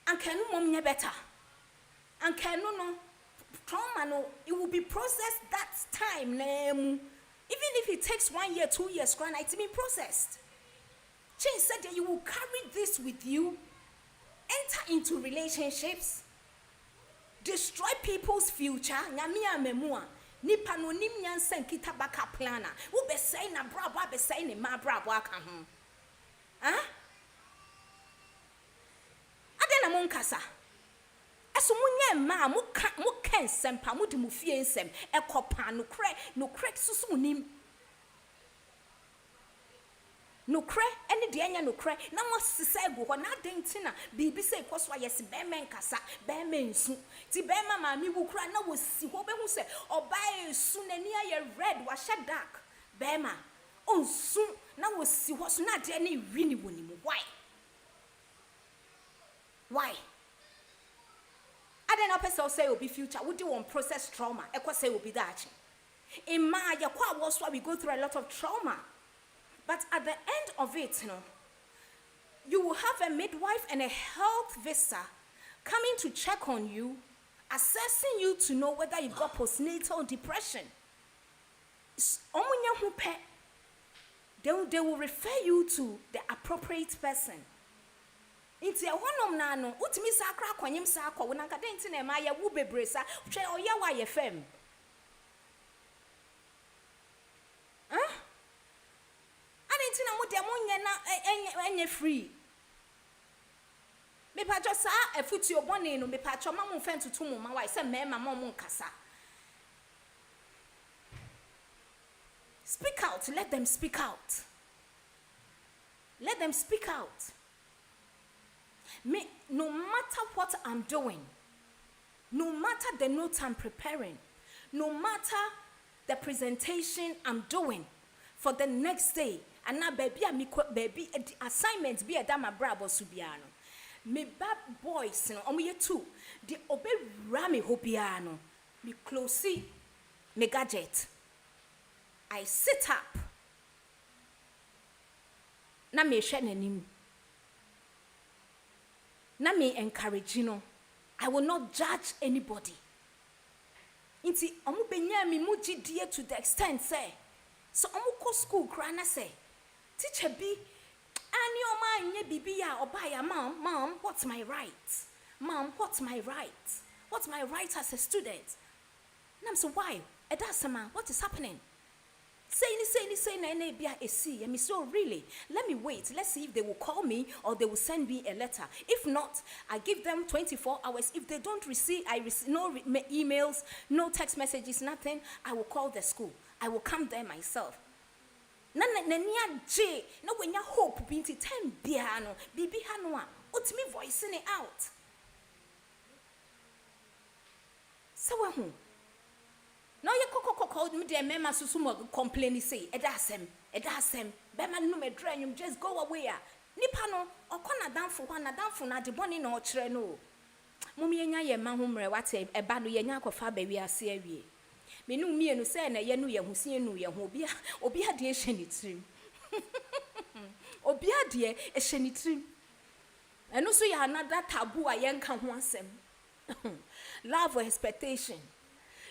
and can mum nya better and can no trauma no it will be processed that time na even if it takes 1 year 2 years grand it be processed. Change said that you will carry this with you, enter into relationships, destroy people's future nyamia memua. Nipa no nim nyansa nkita baka plana wo be say na brabo be say ne ma brabo aka ho ade na mon kasa eso munye ma mo kan sempa mo di mo fie nsem ekopa no kre susu nim no kre ene de anya no kre na mo sisa egu ho na dentina bibi say koso yes be men kasa be men nsu ti be mama mi wukura na wo si ho be hu se oba esu nani aye red wa sha dark be ma onsu na wo si ho so na de na wi ni woni mu why ade na person say obi future wo di one process trauma e ko say obi dachi in ma ya kwa wo so we go through a lot of trauma. But at the end of it, you will have a midwife and a health visitor coming to check on you, assessing you to know whether you've got postnatal depression. They will refer you to the appropriate person. It's a one na no. Utimi sakra kwanyim sakwa. Wonanka denti na ma ya wo bebresa. Hwe oya wa ye fam. Tina mo de mo nye na enye free me pa jo sa afuti obone no me pa cho ma mo fa ntutu mo ma wai se me ma mo nkasa. Speak out, let them speak out. Let them speak out. Me, no matter what I'm doing, no matter the notes I'm preparing, no matter the presentation I'm doing for the next day, and now baby baby assignments be a dama brabo subiano me bad boys no omo ye two the obe rami hobiano me close me gadget. I sit up. Na me hwe nanim. Na me encourage I will not judge anybody. Inti omu benya mi mugidie to the extent say so omu ko school kra na say teacher bi ani oma anye bibi ya obaya mom what's my right? Mom, what's my right? What's my right as a student? And I'm so why? What is happening? Say na bia esi. And me so really, let me wait. Let's see if they will call me or they will send me a letter. If not, I give them 24 hours. If they don't receive, no emails, no text messages, nothing, I will call the school. I will come there myself. Na niya J, no when ya hope binti 10 biano, bibi hanwa, utimi voicing it out. So no ye koko called me there mema susumo complain say edasem bema no me drenum just go away nipa no okona danfo na de boni na okire no mum yenya ye ma homre wate eba no yenya akofa ba wi ase awie menu mienu say na ye no ye husie nu ye ho obi ade e hyenitrim obi ade e hyenitrim eno so ya another taboo a yenka ho asem love or expectation.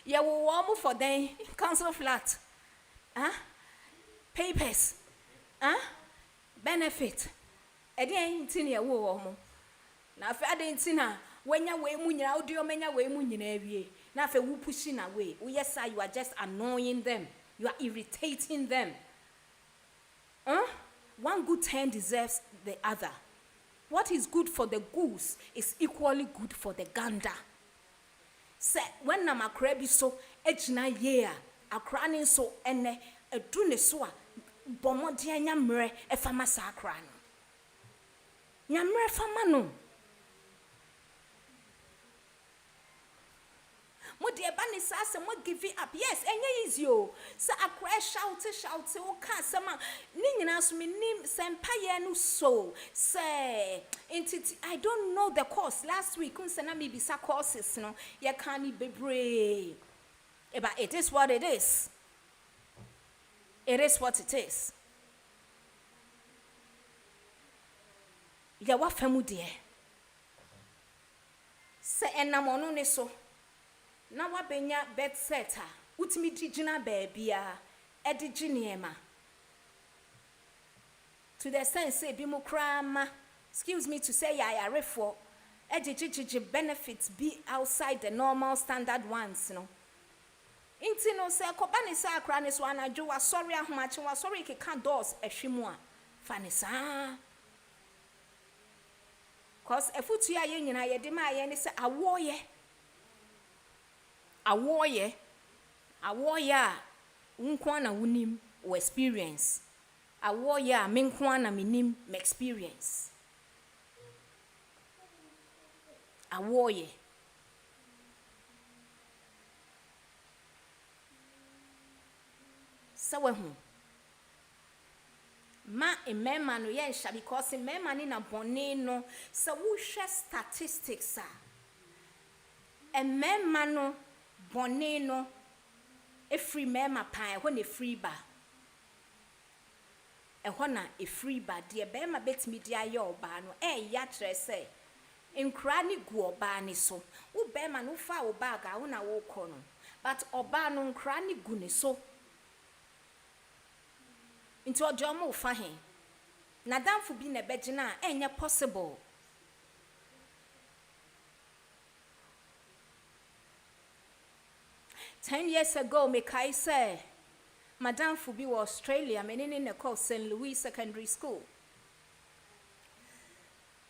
You will warm for them council flat. Papers. Benefit. Again, tinny warm. Now, if I didn't see now, when you way munya, how do you mean your way munya every now, if you pushing away, oh, yes, sir, you are just annoying them. You are irritating them. One good turn deserves the other. What is good for the goose is equally good for the gander. Say when na makra bi so ejina ye a akra ne so ene edu ne so a bomode anyamre efama sa akra no nyamre fama no mo de ba ne sa se mo give it up yes enye easy o say akra shout o ka sama ni nyina so me nim sempaye no so say entity I don't know the course last week unse na me bisa courses no ye can ni bebre but it is what it is what it is ya wa famu de say enamono ne so na wa benya bed setter utimi digina baabia ediginiema to the sense say bi mu krama excuse me to say ya refo edigigi benefits be outside the normal standard ones no inti no say ko bani sa akra ne so anadwo wa sorry ahomache wa sorry ke kan doors ehwemu a fanisa cause efutu ya ye nyina ye de ma ye ne say awoye unkwa na wunim o experience awoye menkwa na minim me experience awoye sawe hu ma emema no ye nsha because emema ni na bone no so wo hwe statistics emema no bone no free mema pan ho na free ba ho na free ba de bema betimi de aye oba no ya kire se nkra ni gu oba ni so wo bema no fa wo bag a wo na wo kọ no but oba no nkra ni gu ni so nti ojo mo fa he na damfo bi na begina enye possible 10 years ago, me kai say, Madame Fubi was Australia, meaning in the course St. Louis Secondary School.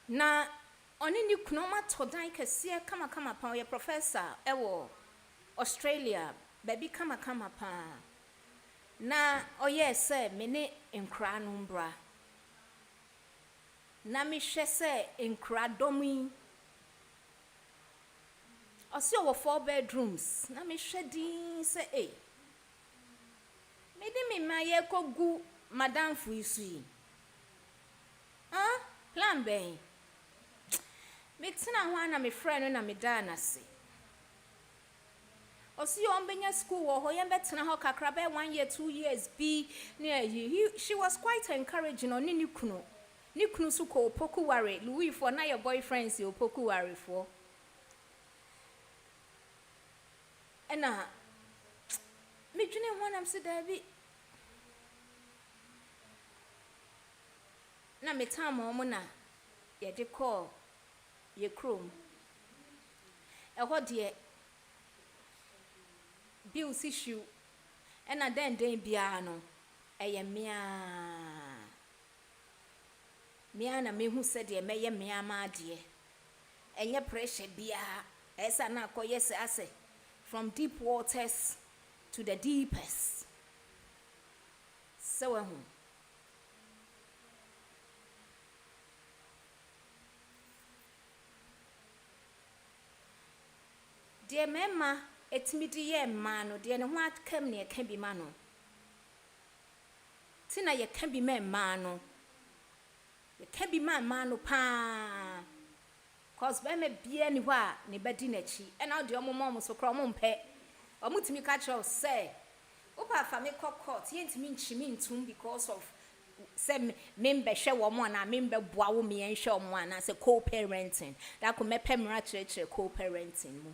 Na oni ni kunoma todan kese kama pa your professor ewo Australia, baby kama pa. Na oye say mene nkra numbra. Na mi hwe say nkra domi. Osi owo 4 bedrooms na me hwedin say me de me maye kogu madam fu isu plan ben me tina ho na me friend na me da na se Osi ombenya school wo ho yembetena ho kakra be 1 year 2 years be near she was quite encouraging on ni kunu. Ni kunu su ko opoku ware Louis for na your boyfriends you opoku ware for. Ena me dwene ho am se da bi na me time o mo na ye de call ye chrome eho de bills issue ena den bia no eye mea na mehu se de meye mea ma de enye pressure bia esa na akoyese ase from deep waters to the deepest. So dear mema etimi ye mano dear no what come near can be mano tina ye can be men mano ye can be man mano pa cause be me bia ni hwa ne bedi na chi e na de omo mom so kro mom pe omutimi ka cho say opa fa me court ye ntimi nchimi ntum because of say member hwe wo mo na member boa wo me en hwe mo na say co-parenting that could me pemra chire co-parenting mu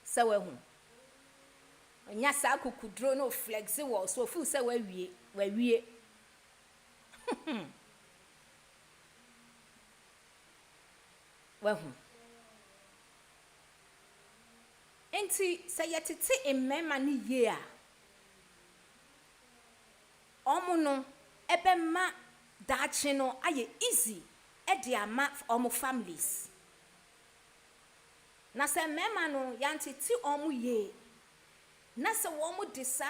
say we hu onya sa kukudro no flex wo so fu say we wie Wahu. Enti say yetete emema ni ye a. Omo no ebe ma dachi no aye easy e de ama omo families. Na say mema no yantiti omo ye. Na say womo de sa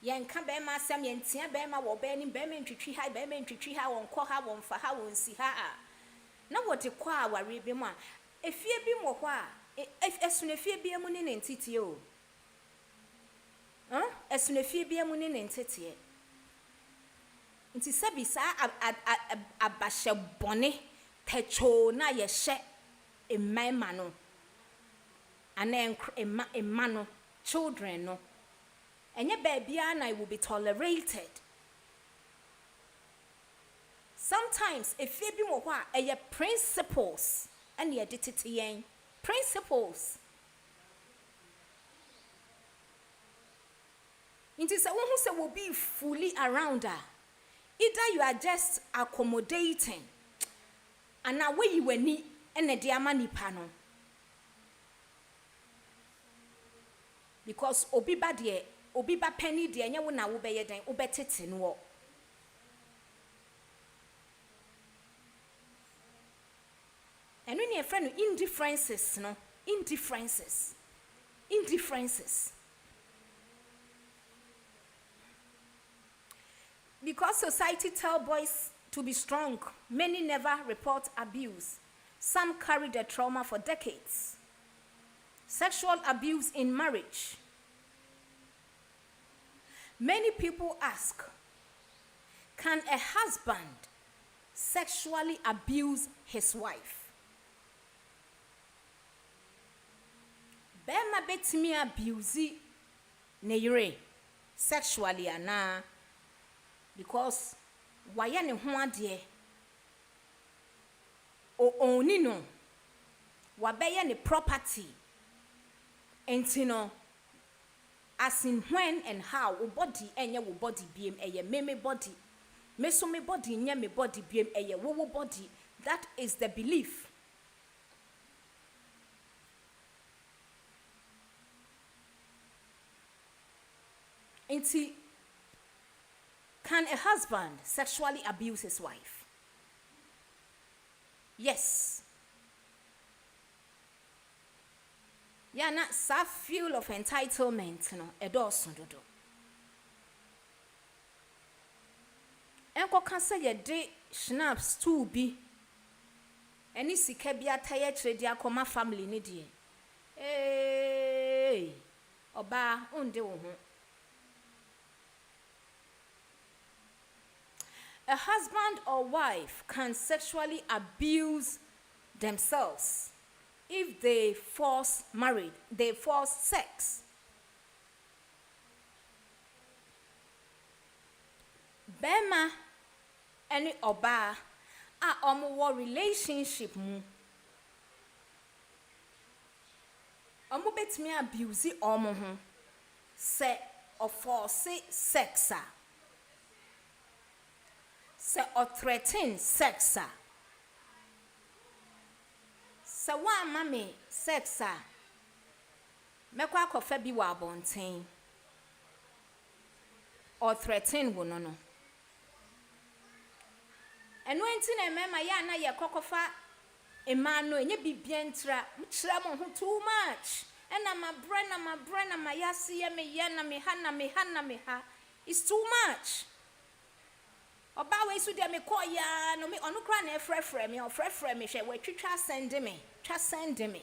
yenka be ma asem yentia be ma wo be ni be ma ntwitwi ha won kɔ ha won fa ha won si ha a. Na wote kwa aware bi mu a efie bi mo hɔ a esunefie bi emu ne ntete o esunefie bi emu ne ntete nti sabi sa abahye bone techo na ye hye emma no ana emma no children no enye baabia na will be tolerated. Sometimes if you be more principles and ye dititiyen principles. It is a one who say will be fully around her. Either you are just accommodating and now where you were ni and a diamani panel. Because obiba penny dear nya wona wo beye den obetete no. And when your friend indifferences, no, indifferences. Because society tell boys to be strong, many never report abuse. Some carry the trauma for decades. Sexual abuse in marriage. Many people ask, can a husband sexually abuse his wife? Bema betimi abuse ne yere sexually ana because waya ne ho ade o oni no wabeye ne property entino as in when and how wo body enye wo body biem eye me body me so me body nye me body biem eye wo body. That is the belief. Inti, can a husband sexually abuse his wife? Yes. Yeah, not so feel of entitlement, no, a dozen dodo. Enko can say a day schnapps to be any sikebia tire trade ya koma family nidi. Hey, oba unde wo. A husband or wife can sexually abuse themselves if they force sex. bema any oba a war relationship mu betimi abuse omo ho se force sex se threaten sex se one mama sex mekwa akofa bi wa abonten or threaten wo no eno enti na mema ya na ye kokofa emano enye bibia ntra mkira mo ho too much ena ma yase ye me ye na me ha it's too much oba we su de me call ya no me onu kra na efrefre me hwe we twitwa send me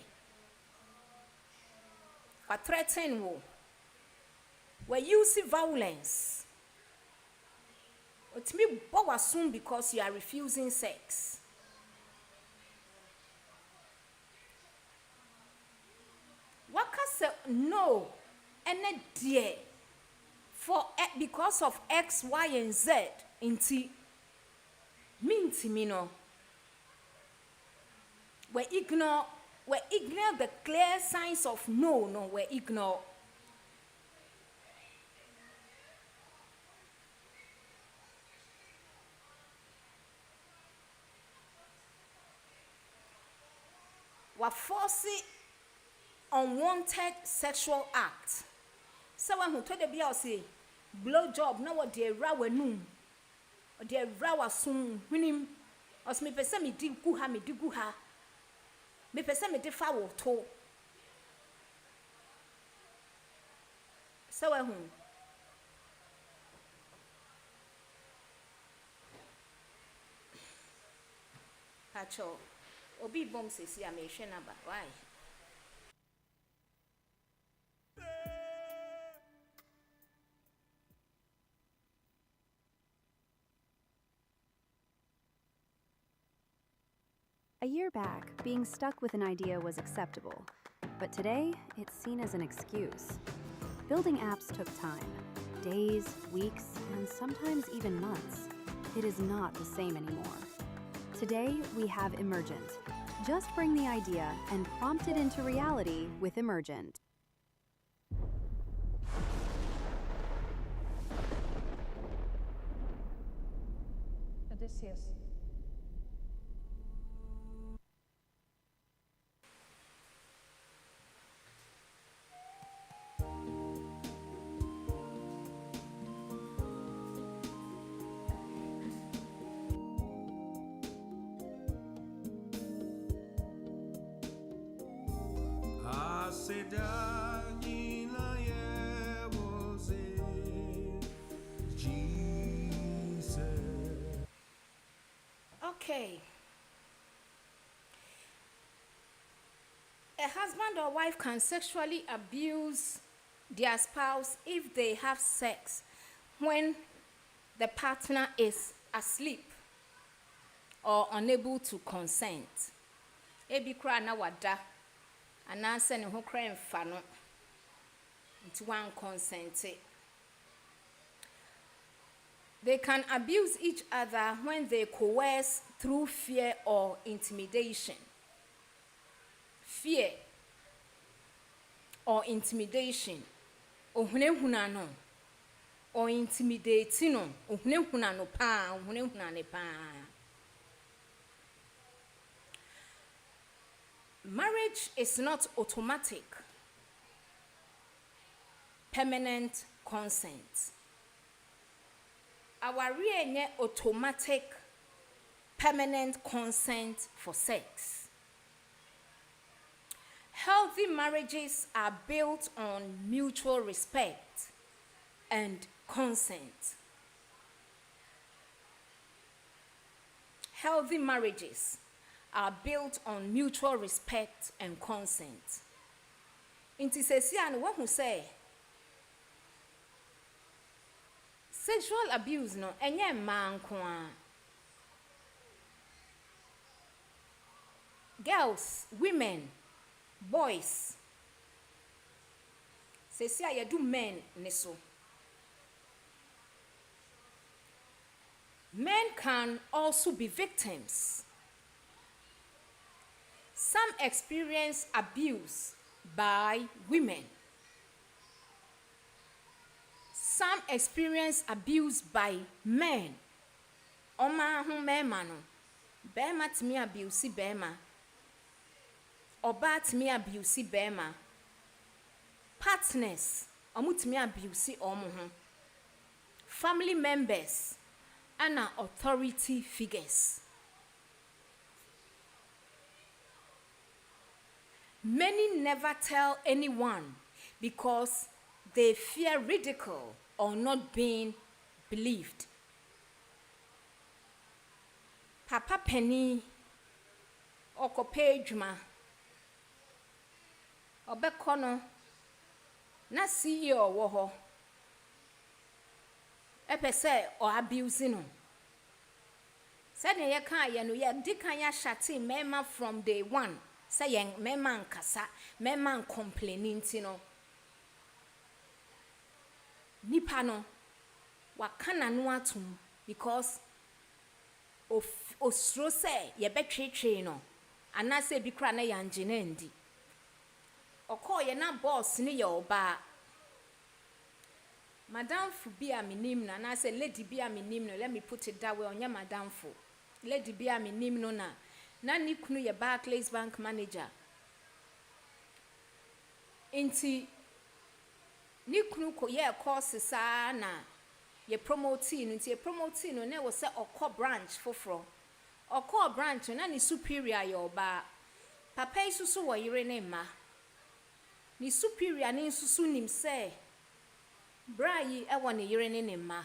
or threaten wo we use violence. It's me bow soon because you are refusing sex. What can say no and dear for because of X, Y, and Z into me no. We ignore the clear signs of no, we ignore. Forcing unwanted sexual act. So when who told the bill say blow job now what they raw noon or they raw soon winning or me person me dig guha me person me defoul to so when who Pacho Obi bomb says, "I may share number. Why?" A year back, being stuck with an idea was acceptable, but today it's seen as an excuse. Building apps took time, days, weeks, and sometimes even months. It is not the same anymore. Today, we have Emergent. Just bring the idea and prompt it into reality with Emergent. Odysseus. Okay. A husband or wife can sexually abuse their spouse if they have sex when the partner is asleep or unable to consent. Ebi kra na wada anase ne ho kra mfa no nti wan consent. They can abuse each other when they coerce through fear or intimidation. Fear or intimidation. Ohunehuna no. Or intimidating no. Ohunehuna no pa, ohunehuna ne pa. Marriage is not automatic. Permanent consent. Our real automatic permanent consent for sex. Healthy marriages are built on mutual respect and consent. Healthy marriages are built on mutual respect and consent. Inti sesi anu wa hu say sexual abuse no enye man ko a girls, women, boys sesi a yedu men ne so Men can also be victims. Some experience abuse by women. Some experience abuse by men. Oma hu mema no. Bema timi abuse bema. Oba timi abuse bema. Partners, omu timi abuse omu hu. Family members and authority figures. Many never tell anyone because they fear ridicule or not being believed. Papa Penny okope adwuma obekono na CEO wo ho epese o abuse no said ye kan ye no ye di kan ya shati mema from day one say yen mema nkasa mema complaining no nipa no wakana no atum because of osro say ye betwetwe no anase bi kra na yanje na ndi okoye na boss ni ye oba madam fu bi aminim na na say lady bi aminim no let me put it that way onye madam fu lady bi aminim no na ni kunu ye Barclays bank manager inti ni kunu ko ye course sa na ye promoting nti ye promoting no na wo say okọ branch foforo okọ branch na ni superior ye oba papa isusu wo yire ne ma ni superior ni isusu nim say brayi e wo ne yire ne ma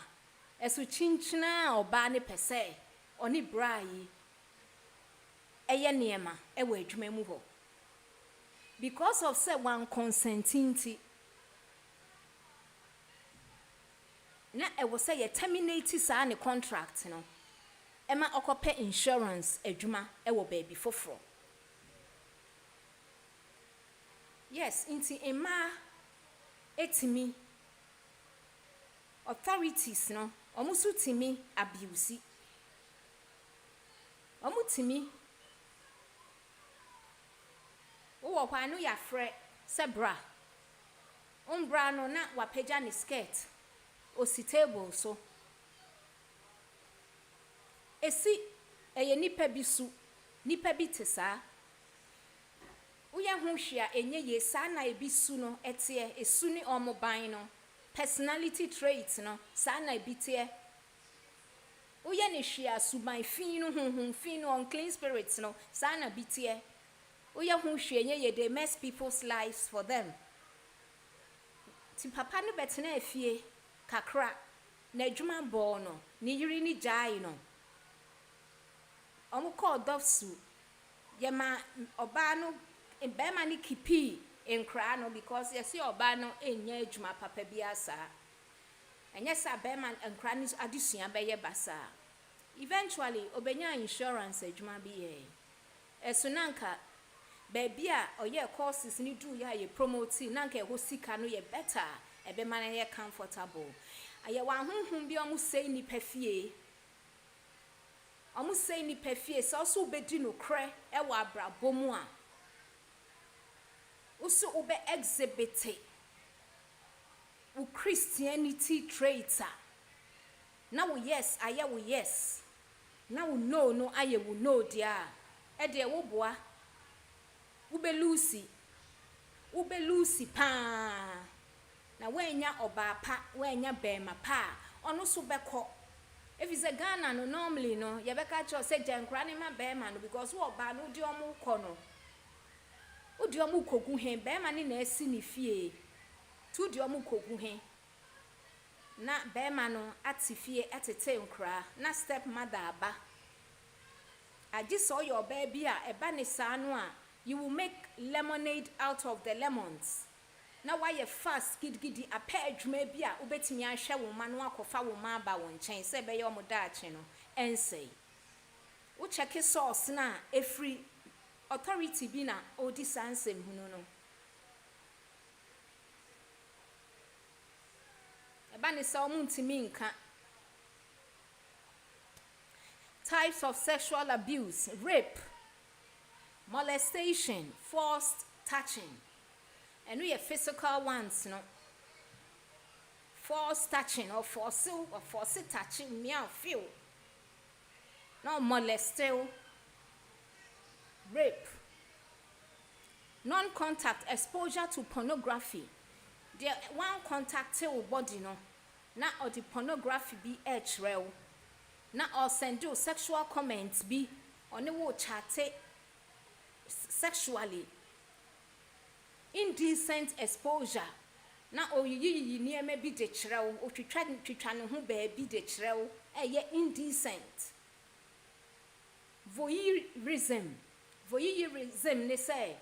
esu chinchina oba ne pese oni brayi eye niema e wo adwuma mu ho because of say one consenting na e wo say ye terminate sa ne contract no ema okope insurance adwuma e wo ba bi foforo. Yes, inti ema etimi authorities no omusu timi abuse omutimi wo kwa no ya frɛ sebra umbra no na wapeja ni skirt osi table so esi eye nipa bisu nipa bitesa uya hu hwia enye ye sa na ebisu no etie esu ni omoban no personality traits no sa na ebitie uya ne hwia suban fin no hunhun fin no unclean spirits no sa na bitie uya hu hwia enye ye they mess people's lives for them ti papa no betena afie kakra na adwuma bɔ no ni yiri ni jai no omu call dofsu ye ma oba no be ma ni kipi enkra no because ye see oba no enya adwuma papa bi asa enya sa be ma enkra ni adesua be ye basa eventually obenya insurance adwuma bi ye esunanka baby a oye courses ni do ya ye promote nanka ho sika no ye better ebe ma na ye comfortable aye wa honhom bi omu sei ni pafie so so bedi no kre e wa abrabɔ mu a usu ube exhibit u Christianity traits na wo yes aye wo yes na wo no aye wo no dia e de wo boa ube lucy pa na wenya obapa wenya bema pa ono so beko if it's a Ghana no normally no ye beka cho say jankra ne ma bema no because wo ba no di omu ko no odi omu kogu hen bema ne na asi ne fie tu di omu kogu hen na bema no ati fie atete nkra na step mother aba agi so your baby a eba ne sa no a you will make lemonade out of the lemons. Now why you fast gidi a pair adwuma bi a ubetimi ahwe wo ma no akofa wo ma ba wo nchen se be ye omo daache no ensei wo check source na every authority bi na odi sansem hunu no eba ne sa omo ntimi nka Types of sexual abuse: rape, molestation, forced touching. And we are physical ones, no. Forced touching or forced touching, meow feel. No molestation, rape. Non-contact exposure to pornography. The one contact your body, no. Na or the pornography be edge rail. Na or send you sexual comments be on the wo chat sexually. Indecent exposure. Na o yi near me be the chrew or to try to who be the chrew indecent. Voyeurism. Voyeurism, they say.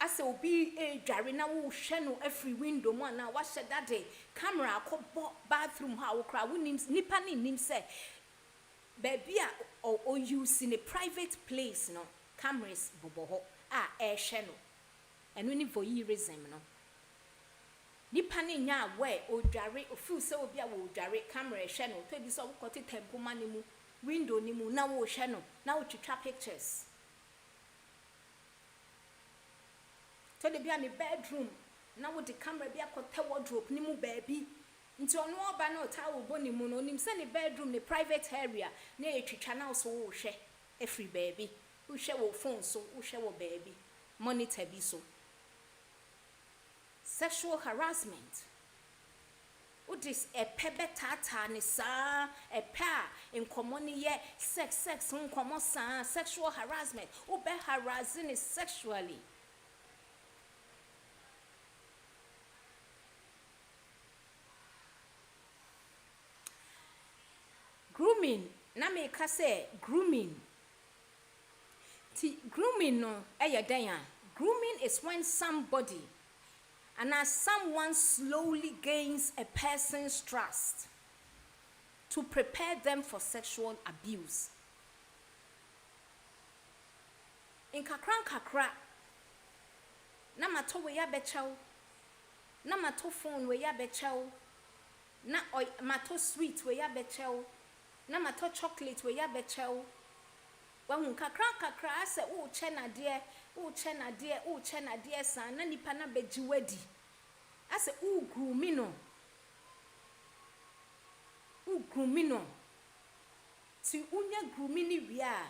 As will be a jarina will channel every window one now watch that day. Camera bathroom how crowd names nippani name say. Baby or use in a private place no cameras bobo air channel. And we need voyeurism no. Nippani nya where or jare or few so be a will jare camera channel. Tell you so got it temple money window nimu now channel now to trap pictures. So they be in the bedroom. Now with the camera be a hotel wardrobe, nimu baby. Into no banner towel bonny moon on him send the bedroom, the private area near a channel so share every baby. Who share will phone so who share will baby. Monitor be so. Sexual harassment. What is a pebe tata ni sa a pair in common ye sex common sa sexual harassment. Who be harassing is sexually. Grooming, na me ka say grooming. Grooming no, grooming is when somebody and as someone slowly gains a person's trust to prepare them for sexual abuse. In kakra, na mato we ya bechow, na mato phone we ya bechow, na mato sweet we ya bechow. Na mato chocolate we ya bechow. When kakra say oh chena dear son na nipa na beji wedi. I say oh groomino. To unya groomini we are.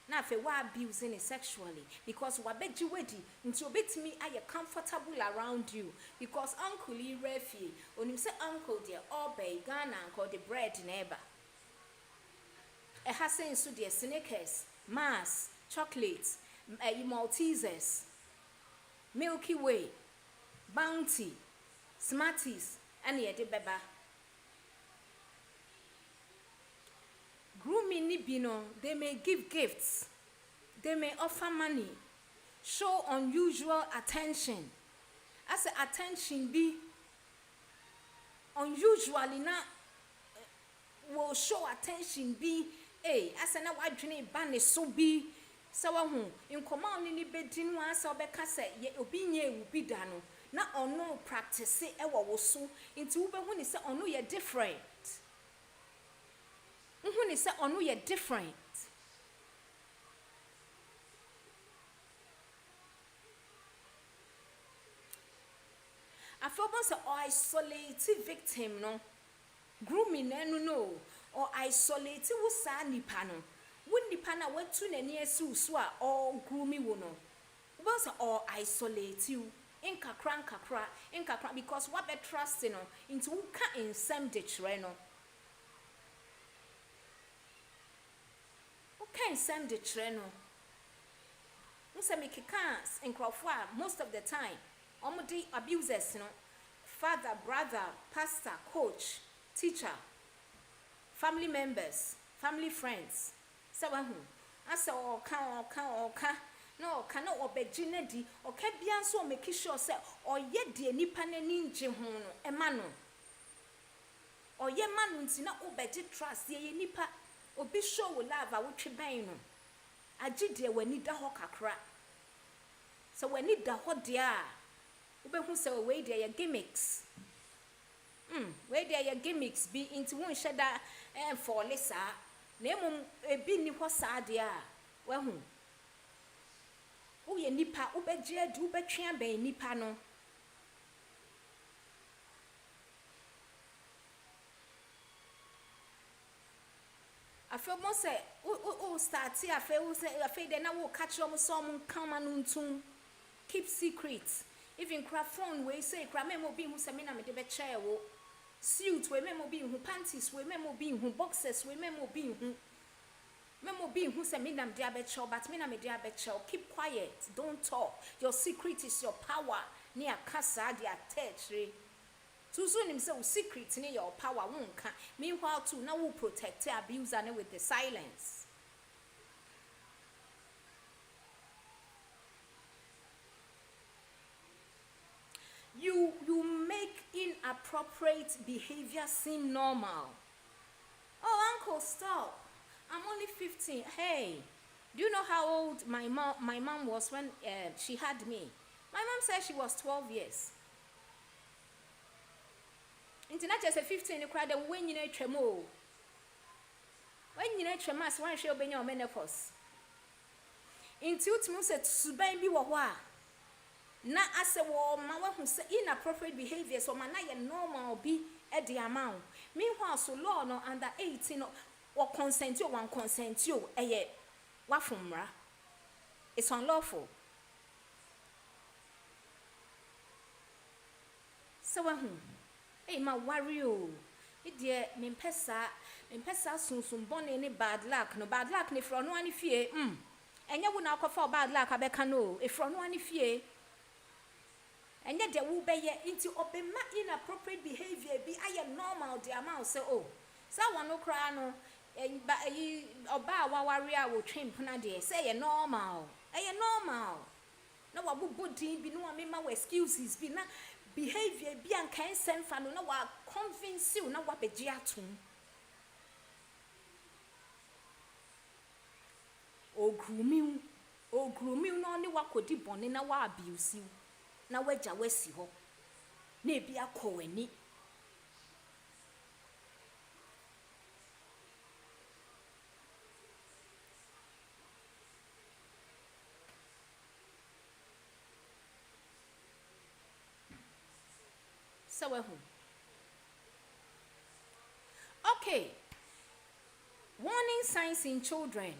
Na fe wa abusing it sexually because wa beji wedi nti obetimi aye comfortable around you because uncle refi onim say uncle dear obey Ghana uncle the bread neighbor. A hasen so dear Snickers, Mars, chocolates, Maltesers, Milky Way, Bounty, Smarties, and yet the beba. Grooming nibino, they may give gifts, they may offer money, show unusual attention. As the attention be unusually not will show attention be. As an award ban so be so in command in the bedin once or becase ye obinye will be done. Not on no practice ever so into Uber when he said on no you're different. When he said on no you're different. I feel once or isolated victim no grooming no. Or isolate you sani panel. Wouldn't the panel went to near Suswa or groomy wono. Was or isolate you in kakra because what be trusting into ka in some ditch reno. Okay, some ditch reno. Musa cans in Crawford most of the time. Omodi abusers, father, brother, pastor, coach, teacher. Family members, family friends. So I say or can no cannot obey Ginedi or can be so make sure say or yet dear nipane ninja hono emano. Or ye man not obey trust ye nipa or be sure will lava which bano. I did dear when need the hawker crack. So when need the hot dear. Ube who say away their gimmicks. Where there your gimmicks be into one shada and for Lisa. Nemo ebi ni ho saade a wahu. Wo ye nipa ubegye adu betwe aban nipa no. Afi mo se o start afi wo se afi de na wo catch them some come and ntum. Keep secrets. Even craft phone we say cra memo bi hu se me na me de be chair wo. Suit we memo bi hu, panties we memo bi hu, boxes we memo bi hu. Memo bi hu se me na me de abecho, but me na me de abecho. Keep quiet, don't talk. Your secret is your power. Ni akasa de attach. So soon him say secret ni your power won't can. Meanwhile too now will protect the abuser with the silence. You make inappropriate behavior seem normal. Oh, uncle, stop. I'm only 15. Hey, do you know how old my mom was when she had me? My mom said she was 12 years. Into not just a 15, you cried when you know tremor. When you know tremas, one shall be your menopause. Into it means that Subain be wa. Na as a woman who say inappropriate behavior, so man, I normal be at the amount. Meanwhile, so law no under 18 or consent you, one consent you, a yet. What from ra? It's unlawful. So, hey, my warrior, it dear, me pesa soon born any bad luck, no bad luck, ni from one fear, and you would not call for bad luck, I becano, if from one fear. And yet there will be into open inappropriate behavior, be I am normal, the amount say, oh, someone no cry no, but you or bow warrior will train Panade, say a normal, no, I would be no one excuses, be not behavior, be unkind, send fan, no, I convince you, no, what be jiatum. Oh, grooming, no, only what could deep on in a war abuse you. Na waja wesi ho na ebi akọweni so we okay, warning signs in children.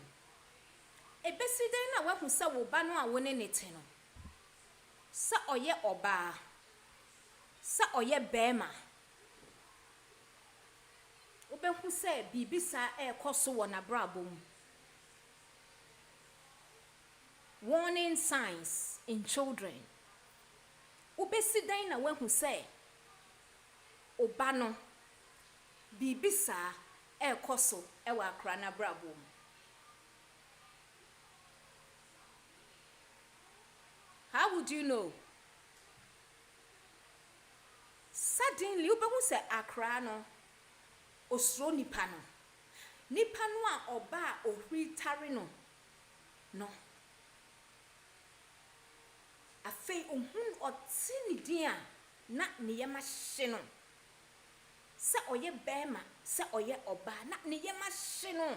Ebesi den na wahu sa wo ba no a woni nete no. Sa oye oba, sa oye bema. Obehu se bibi sa ekoso wo na brabom. Warning signs in children. Obesi dan na wahu se oba no bibi sa ekoso ewa akra na brabom. How would you know? Suddenly, ubehu se akra no osro nipa no. Nipa no a oba ohritare no. No. Afei ohun otini dia na niyema hye no. Se oye bema, se oye oba na niyema hye no.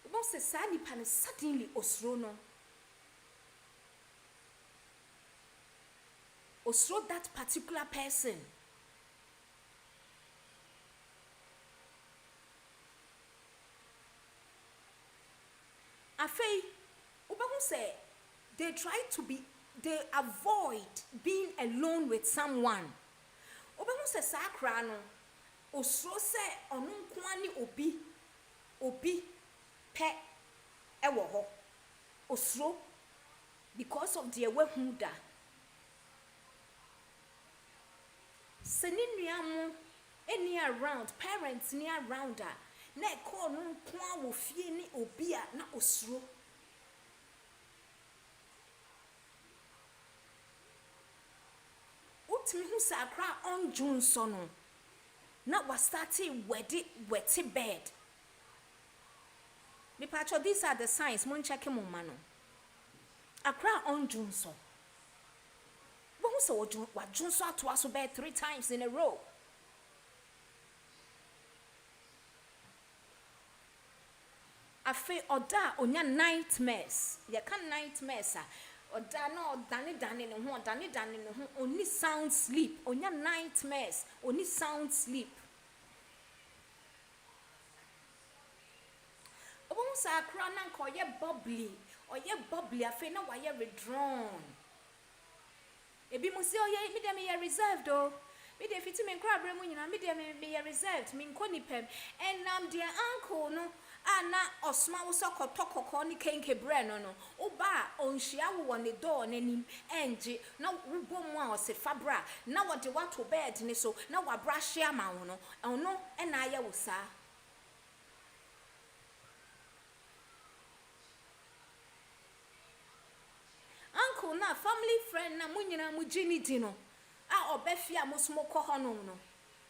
Ubehu se sa nipa no suddenly osro no. Or so that particular person. Afei, ubehu say they avoid being alone with someone. Ubehu say sakra no, osro say onu nkwani obi pe ewo ho. Osro because of the ewehu da. Seninuamu any around parents near around her na call no kwa wo fie ni obi a na osuro utimi hu sakra on junso no na was starting weti bed me pacho these are the signs mon check mo mano akra on junso. So what Junso to us bed 3 times in a row. afe oda onya nightmares ye can nightmares oda no dane ne ho dane ne ho oni sound sleep onya nightmares oni sound sleep obon sa akra na nko ye bubbly afe na wa ye withdrawn ebi mu se oye me dem ye reserved o me dey fiti me nkra abrɛ mu nyina me dey me ye reserved me nko nipam enam de uncle no ana osma wo sokotokoko ni kenke bre no oba onhia wo ne door nanim enje na wo bom a ose fabra na wo de wato bed ni so na wa brush ama wo no ono na aye wo sa uncle na family friend na munyina mu gini di no a obefia mosumo kɔ hɔ no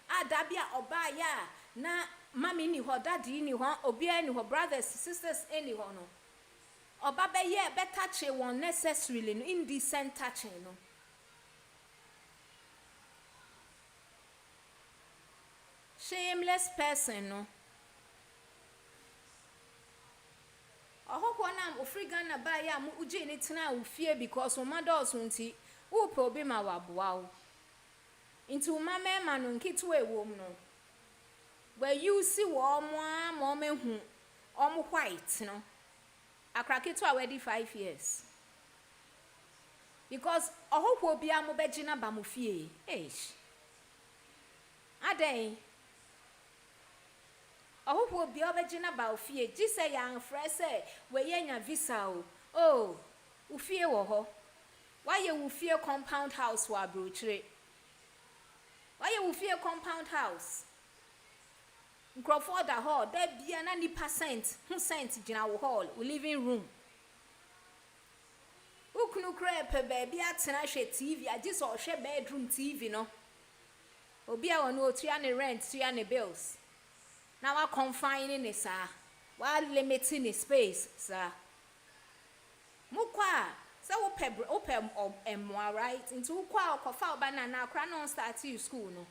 a dabia oba ya na mami ni ho daddy ni ho obia ni ho brothers sisters any ho no oba be ye be touch one necessarily no indecent touching no shameless person no ohokwo na ofriga na ba ya mu uji ni tena ufie because o mados nti wo pe obi ma waboa wo nti o mama ma no nkitu ewom no where you see mom hu white no akraketo already 5 years because ohokwo bia mo begina ba mo fie adai ohokwo bia begina ba ofie gise ya anfre se we yenya visa o ufie wo ho why you ufie compound house wa brochire why you ufie compound house Crawford the hall, there be an 90% who sent in our hall, living room. Who can crepe baby at TV? I just saw share bedroom TV, no. Obia on no 300 rent, 300 bills. Now I confining it, sir. While limiting the space, sir. Mukwa, so open right into kwa kofa banana cranon start to school, no.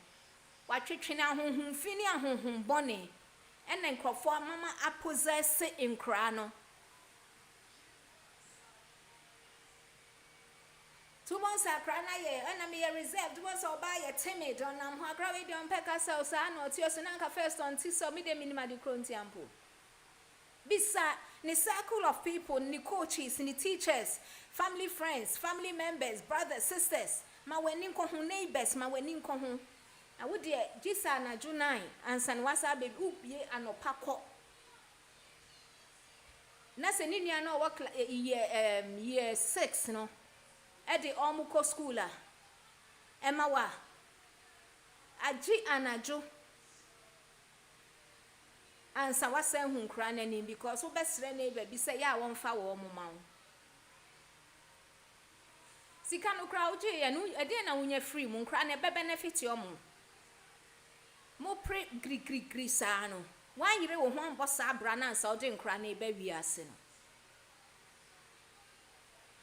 Watchina hum finia hum bonny and then crofo mama possess in crano 2 months a crana ye and me reserved was all by a timid on ha gravity on peka cells or tiosananka first on tiso me de minima di crontiampo bisa ni circle of people ni coaches ni teachers family friends family members brothers sisters ma wenin ko hu neighbors ma wenin ko hu I would dear Gisa na Junai and San Wasa be ye and opako. Nasa Ninia no work year 6 no. At the Omuko schooler. Emma wa. Aji anajo. And San Wasa hum craning because who best neighbor be say ya won't foul mount. Sikano crowd and a dinner when you're free, moon crane benefit your moon. Mo pre gri sano why you wo hon bossa brana so de nkrane ba wiase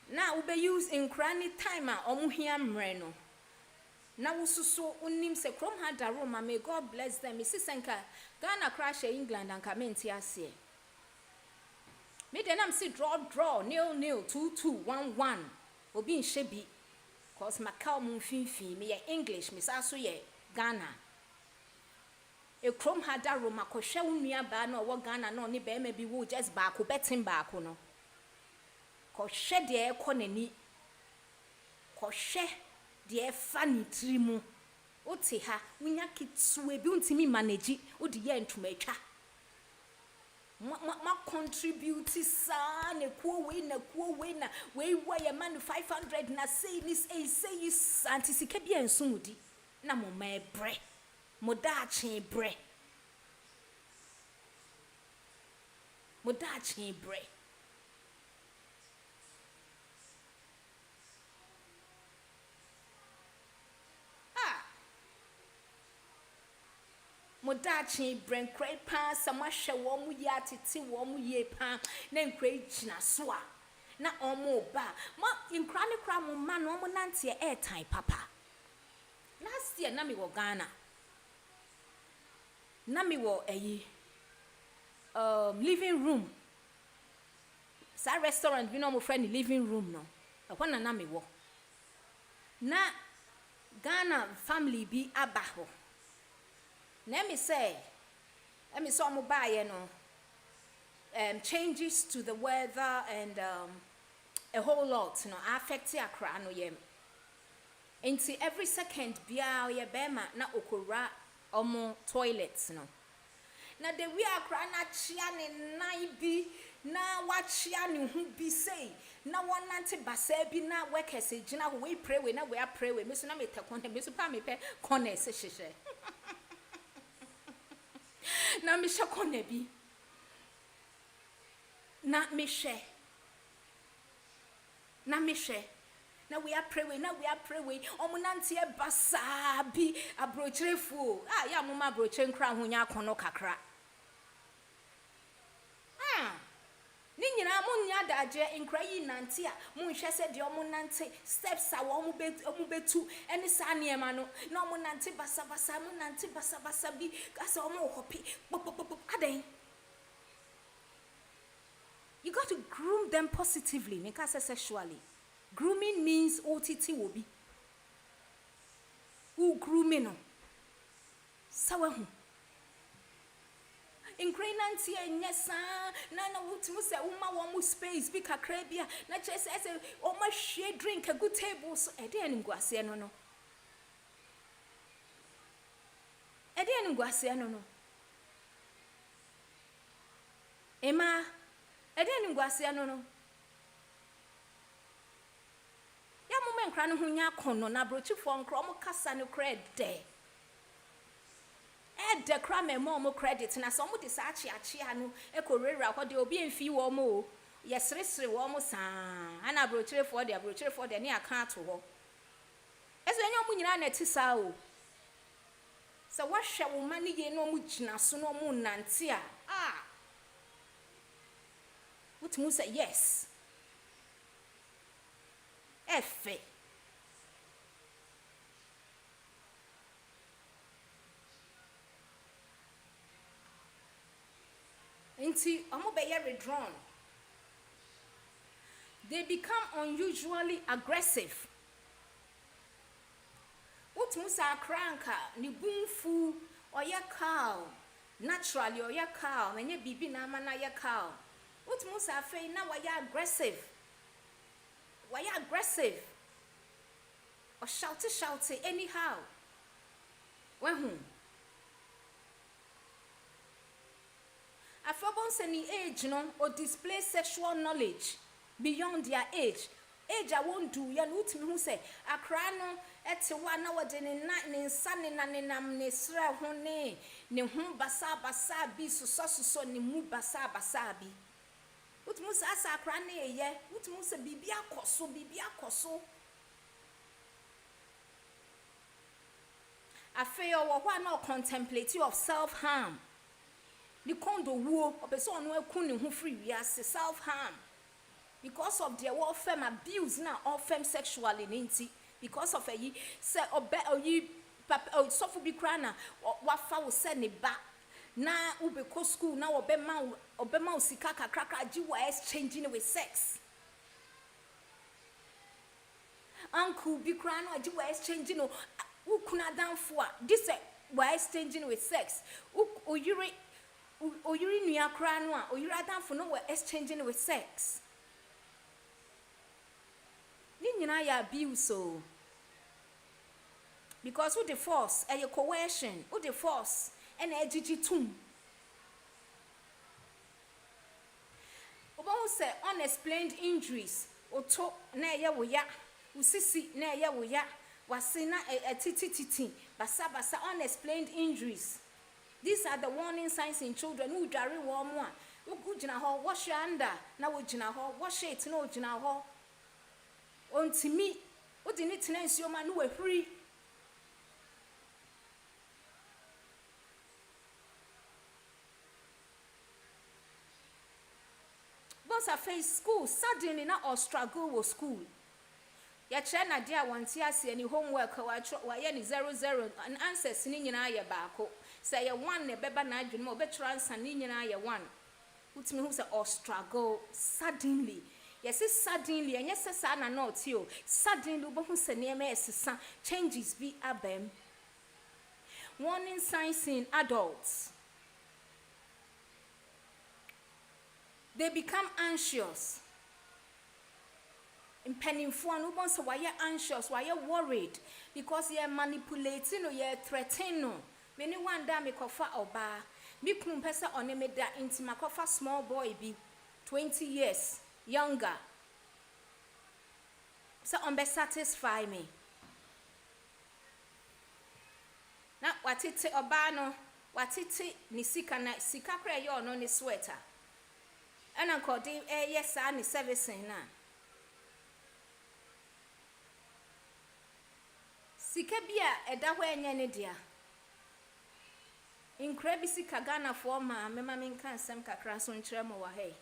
no na wo be use nkrane time a omo hia mre no na wo suso unim se krom ha da Roma may God bless them isisenka Ghana crash England and come enti ase me de nam si draw 0-0 obi nhyebi cause makao mo finfin me ye English me sa so ye Ghana e krom hada Roma ko hwe unua ba na wo Ghana no ne be ma bi wo just ba ko betin ba ko no ko hwe de e ko nani ko hwe de e fa ni trimu o te ha unya kitsuwe bi untimi manage o de ye ntuma atwa ma contribute sa ne kuo we na we ya man 500 na say this say antisika bia nsumudi na mo ma ebre modachi bre modachi bre nkrai pa samahwe wo mu ya tete wo mu ye pa na nkrai gina so a na omo ba ma nkra ne kra mo ma no mo nante airtime papa last year na me wo Ghana na me wo living room Sa restaurant bi no mo friend living room no. E ho na me wo. Na Ghana family bi aba ho. Na me say omo buy no changes to the weather and a whole lot no affect Accra no yem. Enti every second bia ye bema na okora omo toilets no. Na de we Accra na chia ne nai bi na wa chia ne hu bi sei na wonante basa bi na workers gina ho we pray we na we pray we me so na me te content me so pa me pe corner se hyehyɛ. Na me hye corner bi na me hye na we pray we omunante e basa bi abrochrefu ya mama abrochre nkra ho nya akono kakra ni nyina mo nya daje nkra yi nante a mo hwɛ sɛ de omunante steps a wo mo betu ene sa niema no na omunante basa bi asa omo hopi aden. You got to groom them positively, make us sexually. Grooming means OTT will be. Who grooming no? Sawa hu. In Grenanti and yes, Nana would say, Uma space, big crabia, not just as a almost share drink a good table, so a dean guasiano no. A dean guasiano no. Emma, a dean guasiano no. Ya moment cran who ya cono na brochu for cromo cassa no credit. The crame more credit na some would disachi no a career what they will be in few or more. Yes, restri almost and I brochure for the near cart to walk. As when you're netisao. So what shall money ye no muchna so no moon nantia? What mu say yes. Efe. Inti omo be withdrawn. They become unusually aggressive. What musa cranka ni bunfu or ya cow naturally or ya cow and ye bibi na mana ya cow. What musa fe na wa ya aggressive. Why you aggressive? Or shouty anyhow? When whom? A fabons any age, no, or display sexual knowledge beyond their age. Age I won't do, ya loot me who say, a crano at 1 hour in night in sun and an nesra hone, ne hum basa bi so ni mu basa bi. What must asa crane ye? What must bibia koso? I feel what no contemplative of self-harm. The condo woo or person no kuni who free we are self-harm. Because of their warfare abuse now all femme sexually ninti. Because of a ye say or ye papa or sofu bi crana or wafa will send it back. Na ube ko school na obema usika kakra jiwa exchanging with sex. Uncle be crying or jiwa exchanging no ukuna down for this we exchanging with sex. O yuri nuya cranwa or you down for no we exchanging with sex. Nina ya abuse so because with the force and your coercion with the force and tum. Obo say unexplained injuries o to na ye wo ya usisi na ye wo ya wasina titi basa unexplained injuries. These are the warning signs in children who dare wo mo a wo gina ho wash your under na wo gina ho wash it na wo gina ho ontimi wo di ni tena nsuo ma no wahuri. I face school suddenly na or struggle with school. Ya chena dia wanti ase any homework wa ye ni 00 and answers ni nyina ye baako. Say ye 1 ne beba na adwene mo betro answer ni nyina ye 1. Put me who say or struggle suddenly. Yes, it's suddenly, and yes, sana not you. Suddenly, but who say near me changes be abem. Warning signs in adults. They become anxious. In pennyful, no one say why you're anxious, why you're worried, because you're manipulating or you're threatening. Many one day me kofa oba, me kumpesa on me da into my kofa small boy be 20 years younger. So on be satisfy me. Now what it oba no, what it ni sika na sika kre yo no ni sweater. And according yes I ni servicing na. Sika bia eda ho enye ne dia. Inkrebi sika Ghana for ma mema menka nsem kakra so nkyere mo wa hey.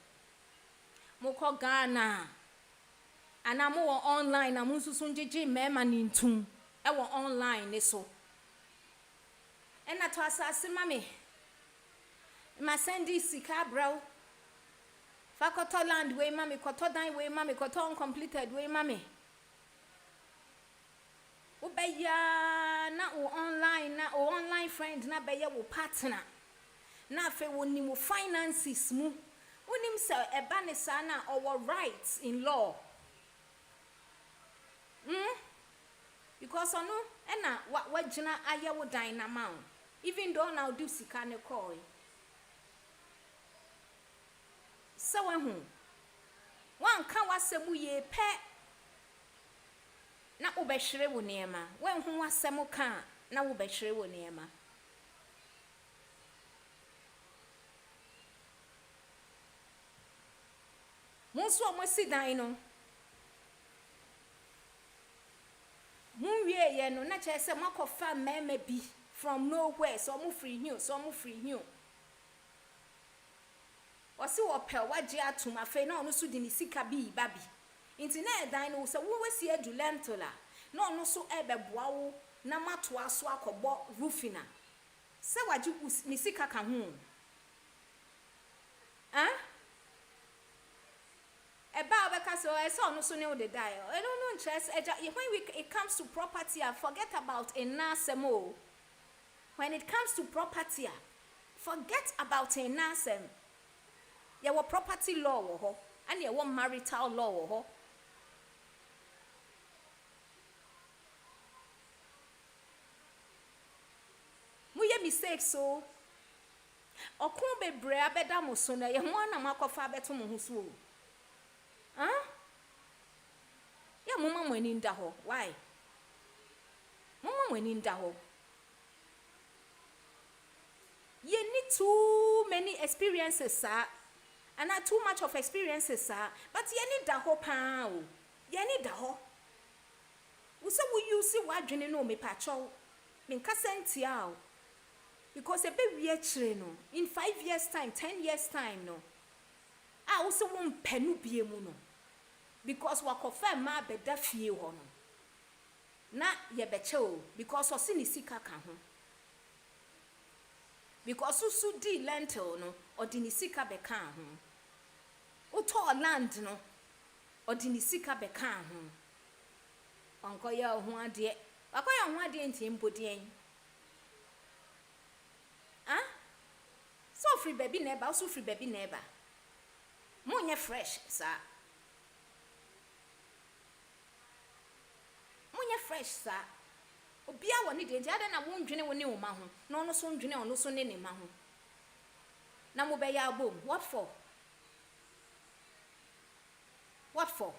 Mo ko Ghana. Ana mo online na mo nsusu ngege mema ni ntum. E wo online ne so. Ena to asase mame. Ma sendi sika bro. Fakoto land we mame, koto dan we mame, koto uncompleted we mame. Ubeya na o online friend na beya wo partner. Na fe woni mo finances mu. Wonim se eba ne sa na our rights in law. Because ono ena wagina aye wo dan na ma. Even though now do sika ne call. So when one kan wasemu ye pe na ubeshire wo niema when hu wasemu kan na ubeshire wo niema monso omosi dan no munwie ye no na chese makofa meme bi from nowhere so mo free new wasi wopel waje atuma fe na onu so di ni sika bi babi inti na edan no so wo wasi adulentola na onu so ebeboa wo na mato aso akobo roofina se waje ni sika ka ho eba obeka so e so onu so ne wo de die I don't know interest when it comes to property I forget about enasemo when it comes to property forget about enasem. There were property law and there were marital law. Muye mistake so. Okun bebre abeda mo so na ye ho na makofa beto mo ho so. Ya mama mo ani nda ho. Why? Mama mo ani nda ho. You need too many experiences, sir. And not too much of experiences, sir. But you need the whole pound. You need the whole. So will you see what you know me patrol? Min kasenti out. Because a baby no. In 5 years' time, 10 years' time, no. I also won't penu be no. Because what confirm ma be da fie ho no. Na ye becho because o sini sika ka ho. Because susu di lentil no or di sika be ka ho. Uto land no or di sika be ka ho. Onko ya ho ade. Akoya ho ade nti mbodien. So free baby neighbor, so free baby neighbor. Monye fresh, sir. Monye fresh, sir. Obia woni de nti ade na wo ndwene woni wo ma ho. Na ono so ndwene ono so ne ne ma ho. Na mo be ya bom. What for? What for?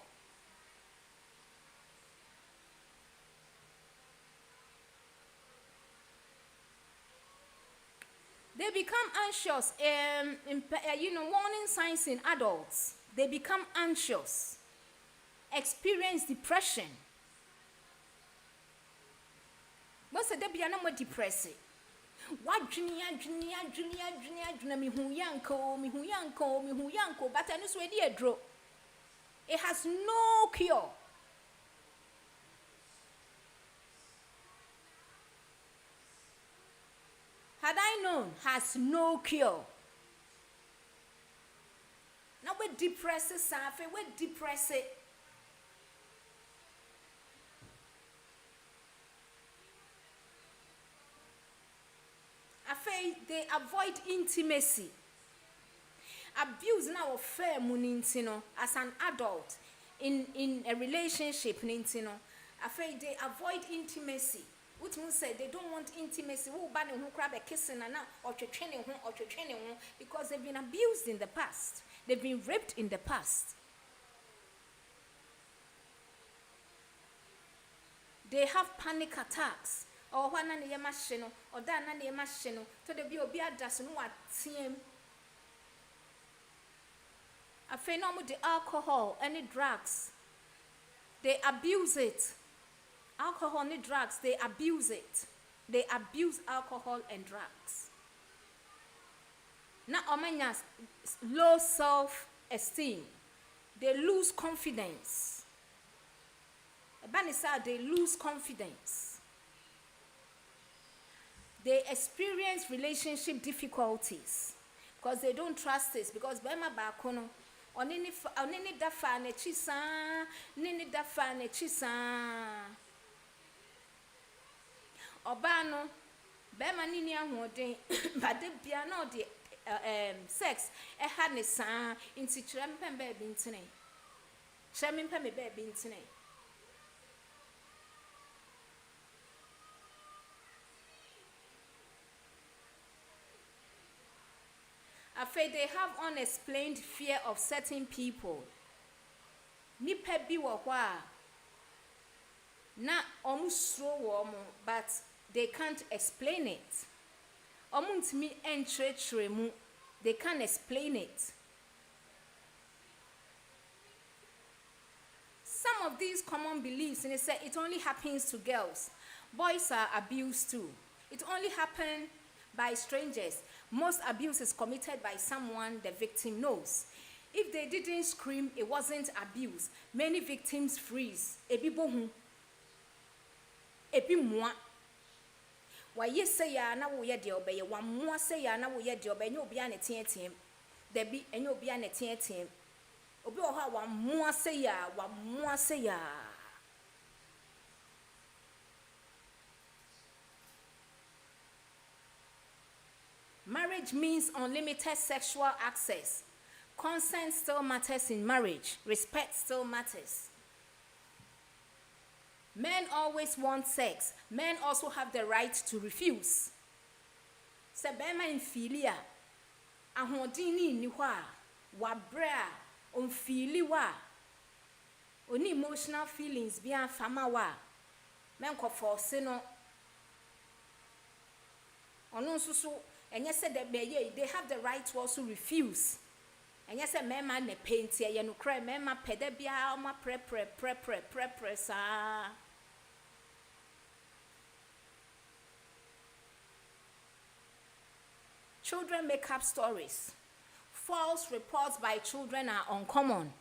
They become anxious, warning signs in adults. They become anxious, experience depression. Most of them be more depressing. What junior, me who yanko, but I know so a draw. It has no cure. Had I known, has no cure. Now we depress it, safe, we depress it. They avoid intimacy. Abuse now of fair munintino as an adult in a relationship nintino. They avoid intimacy. Which means say they don't want intimacy. Who ban who grab a kissing and now or training because they've been abused in the past. They've been raped in the past. They have panic attacks. Or one and a machine, or that and a machine, to the be a doesn't what team. I feel no with the alcohol, any drugs. They abuse it. Alcohol, any drugs, they abuse it. They abuse alcohol and drugs. Now, Omanias, low self-esteem. They lose confidence. Banisa, they lose confidence. They experience relationship difficulties because they don't trust this. Because Bema Bakono, onini dafa ne chisa, nini dafa ne chisa. Obano, Bema nini anwode, but the piano de sex, had ne san, into Trempen baby intine. Trempen baby intine. They have unexplained fear of certain people. Nipe bi wo hwa na omusro wo mo, but they can't explain it. Omuntimi entretre mu, they can't explain it. Some of these common beliefs, and they say it only happens to girls. Boys are abused too. It only happens by strangers. Most abuse is committed by someone the victim knows. If they didn't scream, it wasn't abuse. Many victims freeze. Ebi bohu. Ebi mwa. Wa ye say ya na wo ye de obeye. Wa mwa say ya na wo ye de obeye. Enyo obi a ne tietiem. Debi enyo obi a ne tietiem. Obi o ha wa mwa say ya, wa mwa say ya. Marriage means unlimited sexual access. Consent still matters in marriage. Respect still matters. Men always want sex. Men also have the right to refuse. Sebema in filia. Ahodini ni wa. Wabrea. Onfili wa. Oni emotional feelings biya fama wa. Men ko force no. Ono susu. And yes, said that they have the right to also refuse. And yes, a man ne paint here, you know, cry, mema pedebia, ma pre sa. Children make up stories. False reports by children are uncommon.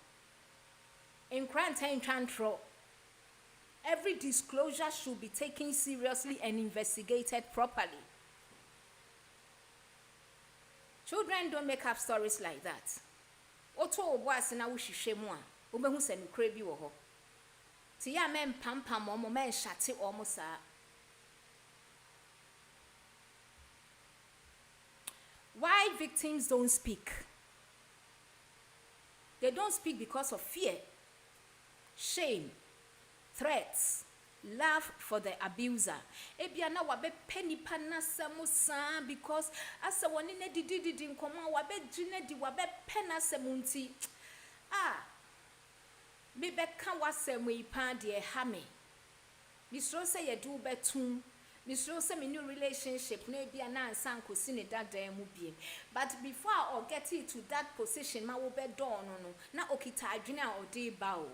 In quarantine control, every disclosure should be taken seriously and investigated properly. Children don't make up stories like that. Oto was na wushishe mu a, obehu se nukre bi wo ho. Ti ya men pampam omo men shate omo sa. Why victims don't speak? They don't speak because of fear, shame, threats, love for the abuser. Ebia na wabe penny panasa musa because asa wanine didi nkoma wabe jine di wabe penasa munti. Bebe kan wasem we pa de hame. Misro say ye do betum. Misro say me new relationship na ebia na ansan kosi ne dada mu biem. But before I get it to that position ma wo be don no na okita adwene a ode ba o.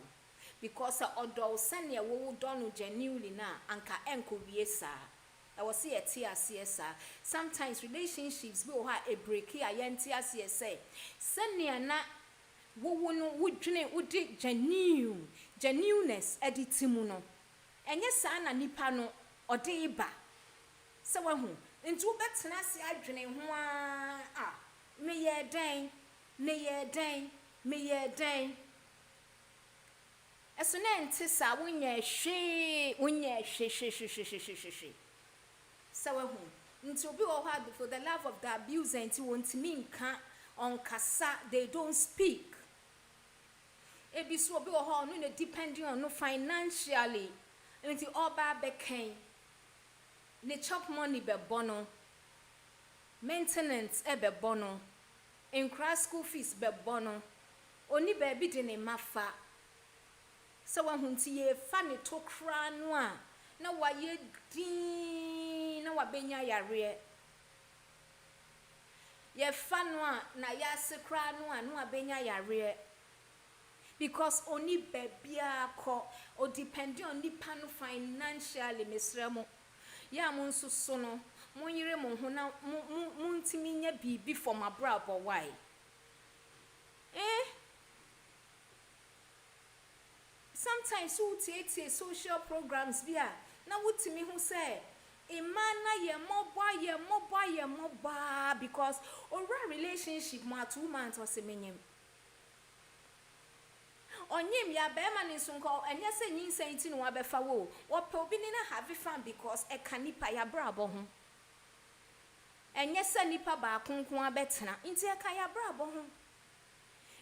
Because odo sene wo don genuinely na anka enko wie sa. I was see a TRCS. Sometimes relationships will have a break here. TRCS say sene na wo no wodwene wodi genuineness editimu no. Enye sa na nipa no ode ba. Se wa hu nti wo betena se adwene ho a me ye den me ye den. As soon as sa wunye she. So until be hard for the love of the abuser until want me can't on kasa they don't speak. It be so be hard no depending on no financially until all bad became. Ne chop money be bono. Maintenance be bono. In class school fees be bono. Oni baby dine mafa. So when ye funny to cry noa. Na wa ye din na wa benya yare. Ye fanwa na ya se cry noa no wa benya yare. Because oni baby ako or depending on the panu financially misremo. Ya mun so no mon yire mon ho na mun timi nya bibi for my brabo why. Sometimes who take social programs bia na wutimi who say imana ye moba because ora relationship ma 2 months or semenyem onyem ya be ma ni sunko enye se nyin senti no abefa wo pe obi ni na have fun because e kanipa ya brabo ho enye se nipa ba konkon abetena nti e ka ya brabo ho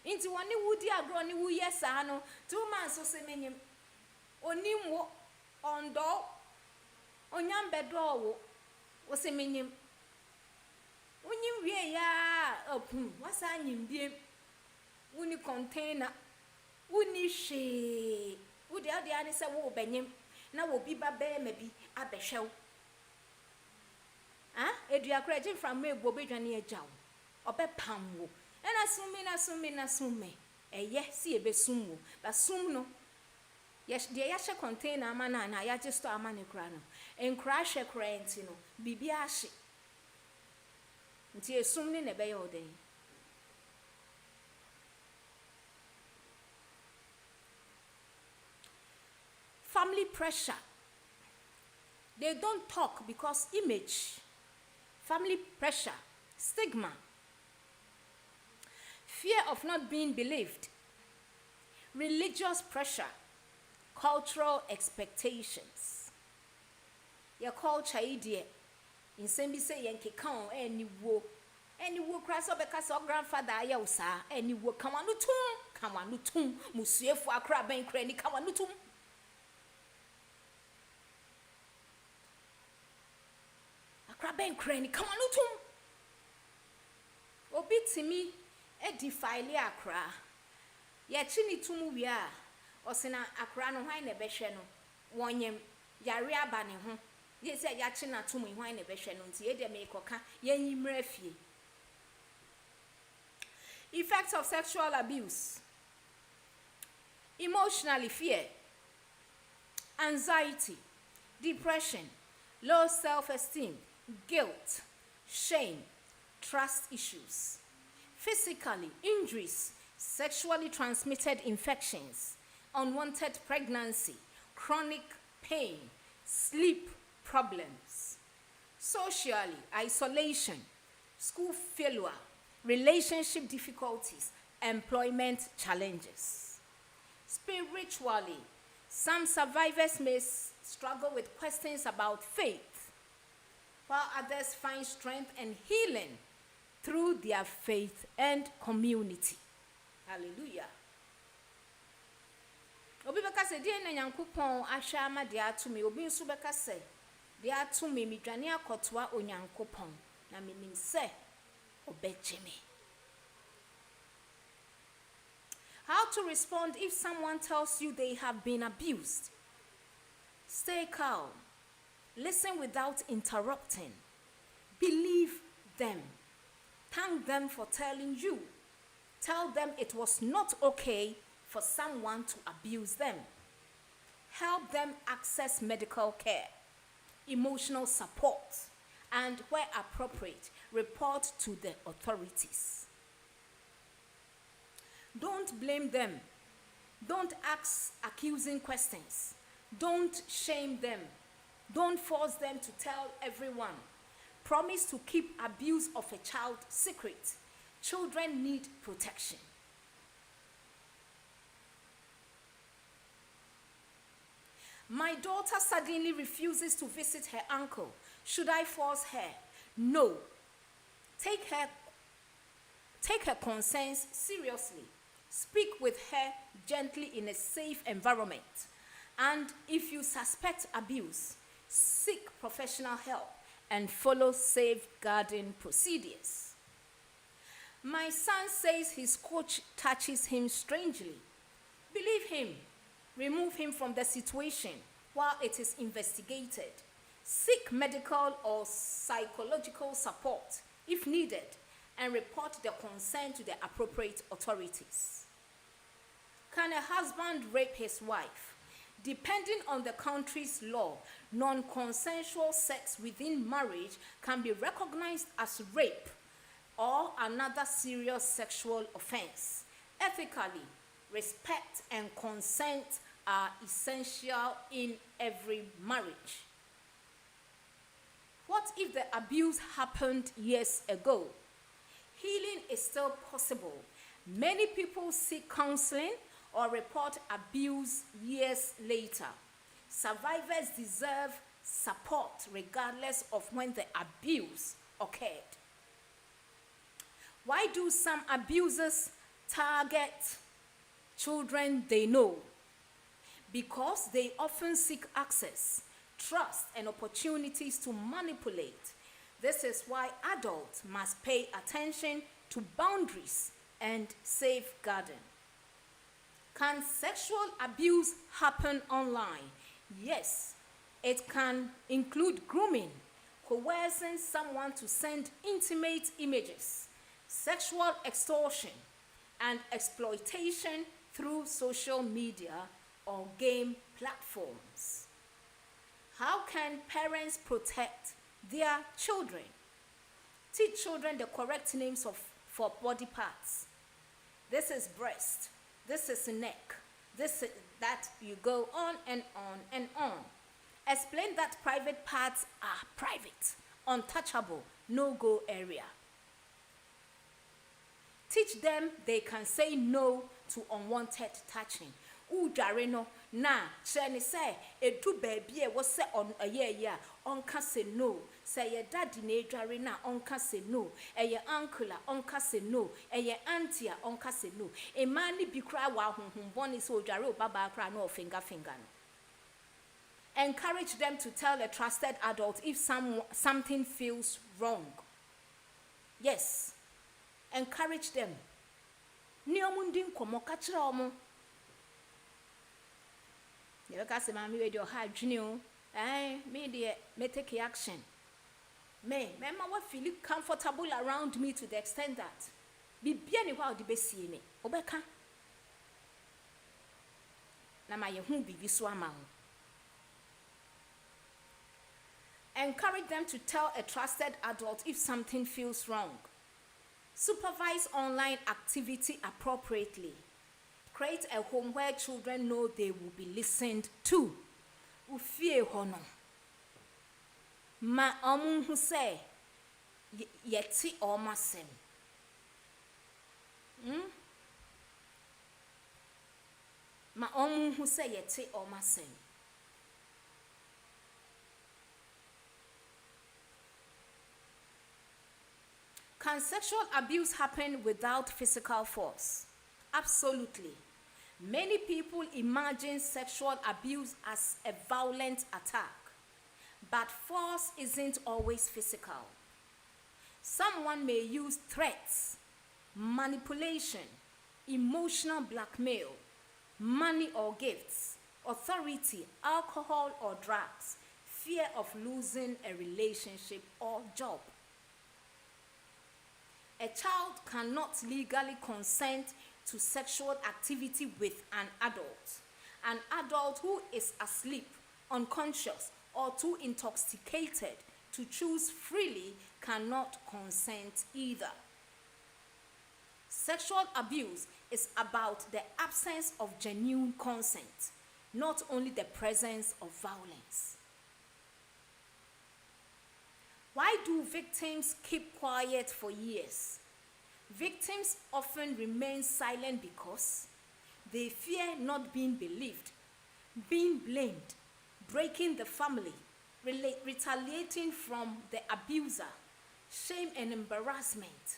nti woni wudi agro ni wu yesa no 2 months so semenyem onim wo ondo onyam bedo wo semenyem onyim wie ya opun wasa nyim biem woni container woni hwe wodi ade ani se wo benyem na wo bi ba be ma bi abehwew edua kra jin from me gbo bedwane agyaw obepam wo na summe eye si ebe sumwo ba sum no yes de ya hye container ama na ya je store ama ne kra no enkra hye kra enti no bibi a hye nti esum ne ne be ye oden. Family pressure. They don't talk because image. Family pressure, stigma, fear of not being believed, religious pressure, cultural expectations. Your culture idea in sembi say yanke kan any wo crass up because of grandfather ayausa any wo kawanutum musiefu akra ben krani kawanutum. Kraben krani come on utum obi timi e defile akra ye chini tumu wi a osina akra no hwan na behwe no wonyem yare aba ne ho ye se ya chi na tumu hwan na behwe no nti ye de me koka ye nyimra fie. Effects of sexual abuse: emotionally fear, anxiety, depression, low self-esteem, guilt, shame, trust issues. Physically, injuries, sexually transmitted infections, unwanted pregnancy, chronic pain, sleep problems. Socially, isolation, school failure, relationship difficulties, employment challenges. Spiritually, some survivors may struggle with questions about faith, while others find strength and healing through their faith and community. Hallelujah. Obi beka se die na Nyankopon ahwe ama de atumi, obi nso beka se de atumi midwane akotoa Onyankopon na menim se obecheme. How to respond if someone tells you they have been abused? Stay calm. Listen without interrupting. Believe them. Thank them for telling you. Tell them it was not okay for someone to abuse them. Help them access medical care, emotional support, and where appropriate, report to the authorities. Don't blame them. Don't ask accusing questions. Don't shame them. Don't force them to tell everyone. Promise to keep abuse of a child secret. Children need protection. My daughter suddenly refuses to visit her uncle. Should I force her? No. Take her concerns seriously. Speak with her gently in a safe environment. And if you suspect abuse, seek professional help and follow safeguarding procedures. My son says his coach touches him strangely. Believe him. Remove him from the situation while it is investigated. Seek medical or psychological support if needed and report the concern to the appropriate authorities. Can a husband rape his wife? Depending on the country's law, non-consensual sex within marriage can be recognized as rape or another serious sexual offense. Ethically, respect and consent are essential in every marriage. What if the abuse happened years ago? Healing is still possible. Many people seek counseling or report abuse years later. Survivors deserve support regardless of when the abuse occurred. Why do some abusers target children they know? Because they often seek access, trust, and opportunities to manipulate. This is why adults must pay attention to boundaries and safeguarding. Can sexual abuse happen online? Yes, it can include grooming, coercing someone to send intimate images, sexual extortion, and exploitation through social media or game platforms. How can parents protect their children? Teach children the correct names for body parts. This is breast. This is neck. This is that. You go on and on and on. Explain that private parts are private, untouchable, no-go area. Teach them they can say no to unwanted touching. Ujare no na chene say edu baby e wo se on aye onka say no. Say ye daddy na edware na onka say no. Eye uncle a onka say no. Eye auntie a onka say no. E man ni bi kra wa honhom boni so odware o baba kra no finger no. Encourage them to tell a trusted adult if something feels wrong. Yes. Encourage them. Ni omundin komo ka kire omo. You can say, "Mommy, with your heart, Junior, me take action. Mama, what feel comfortable around me to the extent that be bien while the best see me. Obeka. Na my who be visual. Encourage them to tell a trusted adult if something feels wrong. Supervise online activity appropriately. Create a home where children know they will be listened to. Ufie hono. Ma omun hu say yeti omasem. Ma omun hu say yeti omasem. Can sexual abuse happen without physical force? Absolutely. Many people imagine sexual abuse as a violent attack, but force isn't always physical. Someone may use threats, manipulation, emotional blackmail, money or gifts, authority, alcohol or drugs, fear of losing a relationship or job. A child cannot legally consent to sexual activity with an adult. An adult who is asleep, unconscious, or too intoxicated to choose freely cannot consent either. Sexual abuse is about the absence of genuine consent, not only the presence of violence. Why do victims keep quiet for years? Victims often remain silent because they fear not being believed, being blamed, breaking the family, retaliating from the abuser, shame and embarrassment,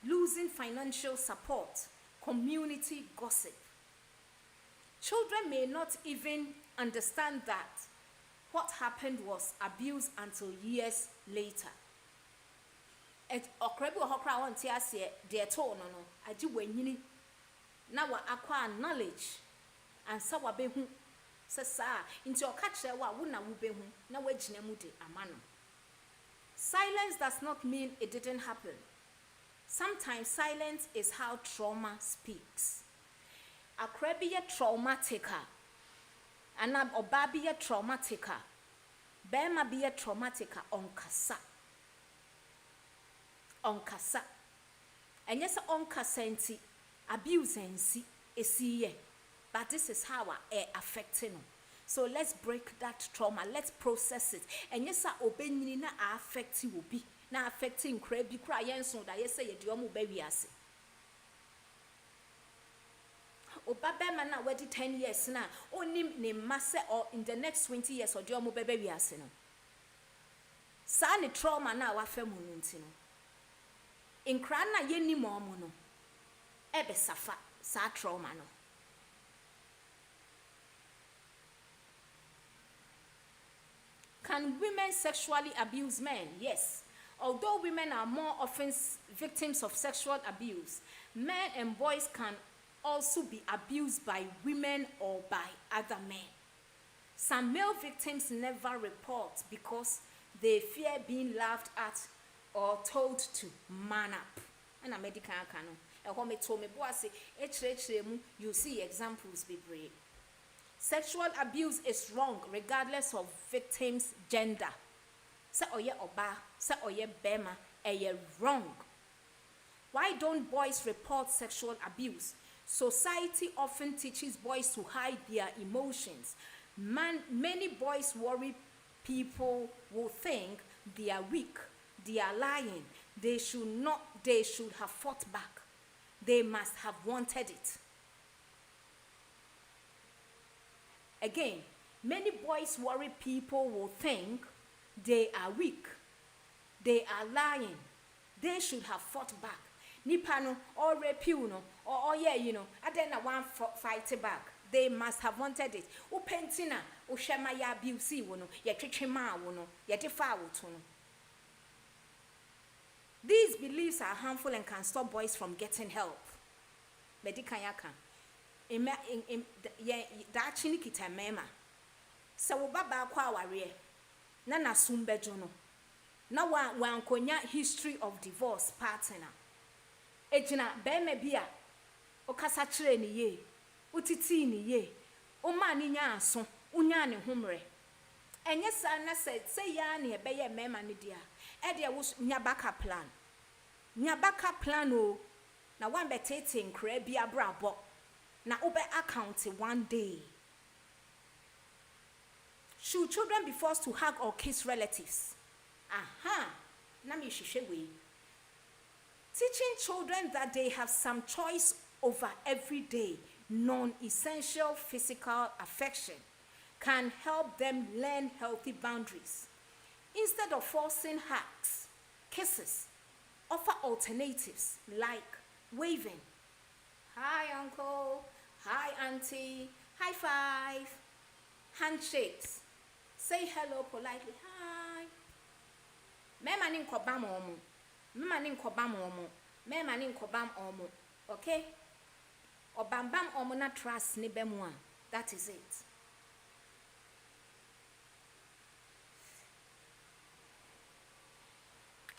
losing financial support, community gossip. Children may not even understand that what happened was abuse until years later. Okrebi ohokra wonte ase de to no no agi wanyini na wa acquire knowledge and sa wa behu se sa nti oka kire wa wo na wo behu na wagina mu de amano. Silence does not mean it didn't happen. Sometimes silence is how trauma speaks. Akrebi ye traumatica, anab obabi ye traumatica, bema be ye traumatica on kasa. On kasa. And yes, on kasenti, abuse and see, but this is how I affecting. So let's break that trauma, let's process it. And yes, obeying na affecting will be na affecting crabby crying so that yes, say you do baby as. Obaba na wedi 10 years na only ne masse or in the next 20 years or do mo baby as no. Sa ne trauma na wa fam no nti no. Inkra na ye ni mo no. Ebe safa sa trauma no. Can women sexually abuse men? Yes. Although women are more often victims of sexual abuse, men and boys can also be abused by women or by other men. Some male victims never report because they fear being laughed at or told to man up. And a medical canon. And when me told me, you see examples be brave. Sexual abuse is wrong regardless of victim's gender. Say oye oba, say oye bema, eye wrong. Why don't boys report sexual abuse? Society often teaches boys to hide their emotions. Many boys worry people will think they are weak, they are lying, they should have fought back. They must have wanted it. Again, many boys worry people will think they are weak, they are lying, they should have fought back. Nipano or rape you no, or yeah, you know, I then one fight back. They must have wanted it. O pentina, o shema ya abuse wono, ya trichema wono, ya defa wono. These beliefs are harmful and can stop boys from getting help. Medikanyaka. Da chini kita mema. Sa wo baba kwa aware. Na nasumbe jono. Na wa nkonya history of divorce partner. Ejina beme bia okasa kire ni ye. Utiti ni ye. O ma ni nya aso, unya ne homre. Enye sa na say ya na ebeye mema ni dia. E dia wo nya backup plan. Nya backup plan o. Na wan betete nkra bia brabo. Na ube account one day. Should children be forced to hug or kiss relatives? Aha. Na mi shishewe. Teaching children that they have some choice over everyday, non-essential physical affection can help them learn healthy boundaries. Instead of forcing hugs, kisses, offer alternatives like waving. Hi, uncle. Hi, auntie. High five. Handshakes. Say hello politely. Hi. Mema ni nkobam omo. Mema ni nkobam omo. Mema ni nkobam omo. Okay? Obambam omo na trust ni bemwa. That is it.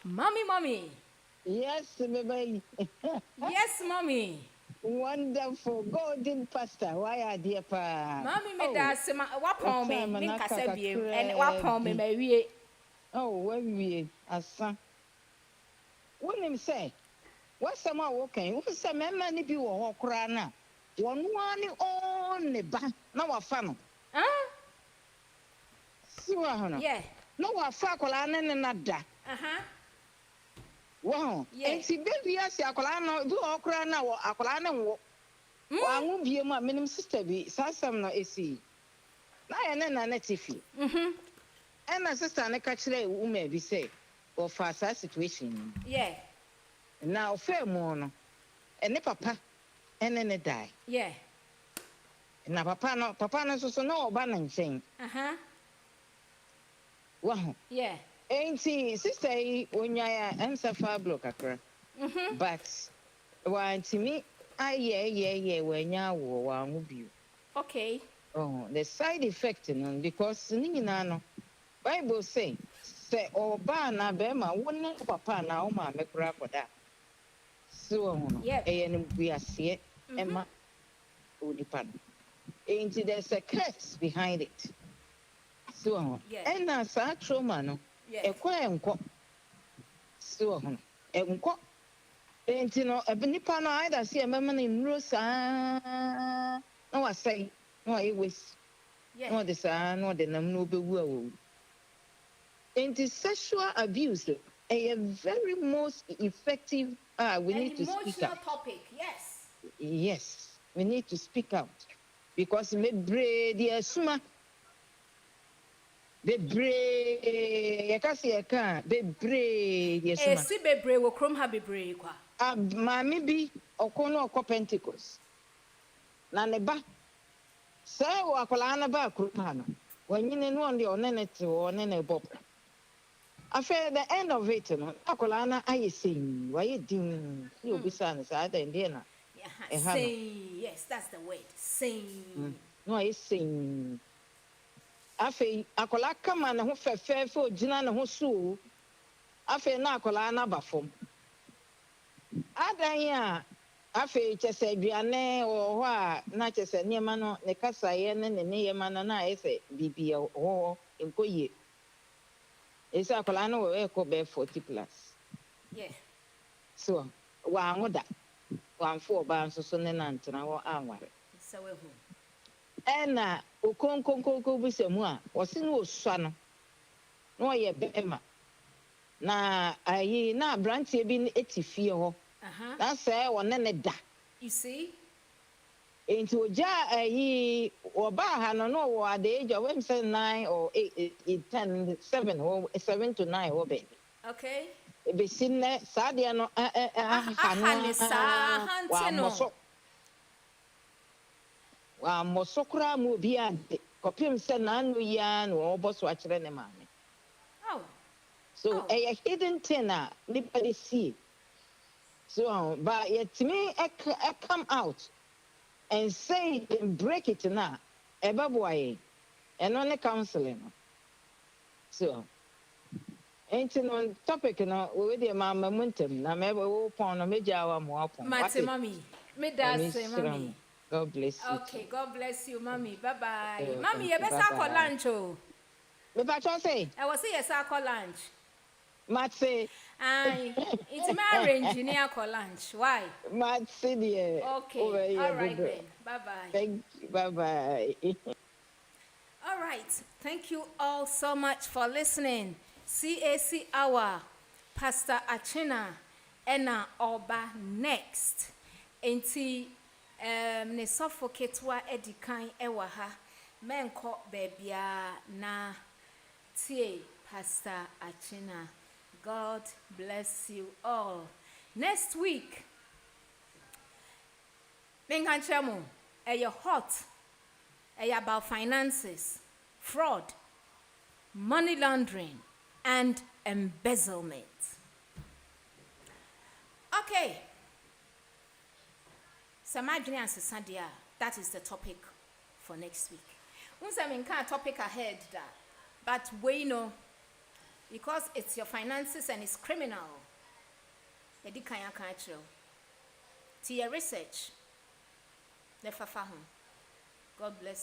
Mommy. Yes, baby. Yes, mommy. Wonderful. Golden pasta. Why are dear pa? Mommy me da se ma wapon me min kasa biem and wapon me wie. Oh, we asa. When him say, what some are walking? Who say many bi wo kra na. One on ne ba na wa fa no. Ah? Siwa hono. Yeah. No wa fa kola na na da. Wow. Yeah. And si baby as akola no bi okra na akola na wo. Wa ngu bie mu a minim sister bi sasam no esi. na ye ne na tifi ena sister ne ka kire woman bi say or for that situation Yeah. now fair mo no ene papa ene ne die Yeah. na papa no so no oba na nchen wow Yeah. enti sister yi onya ya ensafa block akra but wantimi aye wanya wo wa ho bio. Okay. Oh, the side effect no because ni nyina no Bible say oba na be ma wona papa na o ma mekura koda so no e no buase e ma onipa no and there's a curse behind it so and na sa trauma no e kwa enko so no enko enti no nipa no either see e mema na nro sa na wasai no e wes no de sa no de nam no obewu awu. And sexual abuse a very most effective we An need to speak emotional out. topic, yes. Yes, we need to speak out because me brave the suma be brave yakasi yaka be brave the suma Si be brave wo krom ha be brave kwa mami bi okono okọ Pentecost na ne ba say wo akola na ba krom ha no wanyine no on the onene te onene bob. After the end of it, no, akolana aye sing, why din, you be son, side and dinner. Sing, yes, that's the word. Sing. No, I sing. After akola come and who fair for Jinan who sue. After na akolana bafom. Adaya, after just a biane or what, not just a nearmano, the Casayan and the nearman and I say, BB or in Koye. It's a colano will echo bear 40 plus. Yeah. So, one order, 1 4 bands or so, and our hour. So, And Okonko be some more, was in no son. No, ye bema. Na I na branch been 80 fear. That's say one and da. You see? Into ja ye or bahano no at the age of 9 or 8, 10, 7 or 7 to 9 or baby. Okay. Be seen there, Sadiano, wa mosokra mu bia kopim se na anu ya no oboso akere ne maame. Oh. So a hidden tenor nobody see. So but yet me I come out and say and break it now. Eba boy and on the counseling. So ain't no topic no we dey mama muntem na me wo pon no meja wa mo apon. Mate mami. Me da say mami. God bless you. Okay, God bless you, mommy. Bye bye. Mommy, you better call lunch. Oh, me ba say. I was say call lunch. Matse. Aye, it's my engineer call lunch. Why? Matse dear. Okay, all right then. Bye bye. Thank you. Bye bye. All right. Thank you all so much for listening. CAC Hour, Pastor Achina, Ena Oba next. Enti ne suffocate wa edikan ewa ha menko bebia na tie Pastor Achina. God bless you all. Next week menganchemo hot about finances, fraud, money laundering and embezzlement. Okay. That is the topic for next week. We can't topic ahead that, but we know because it's your finances and it's criminal. To your research, God bless.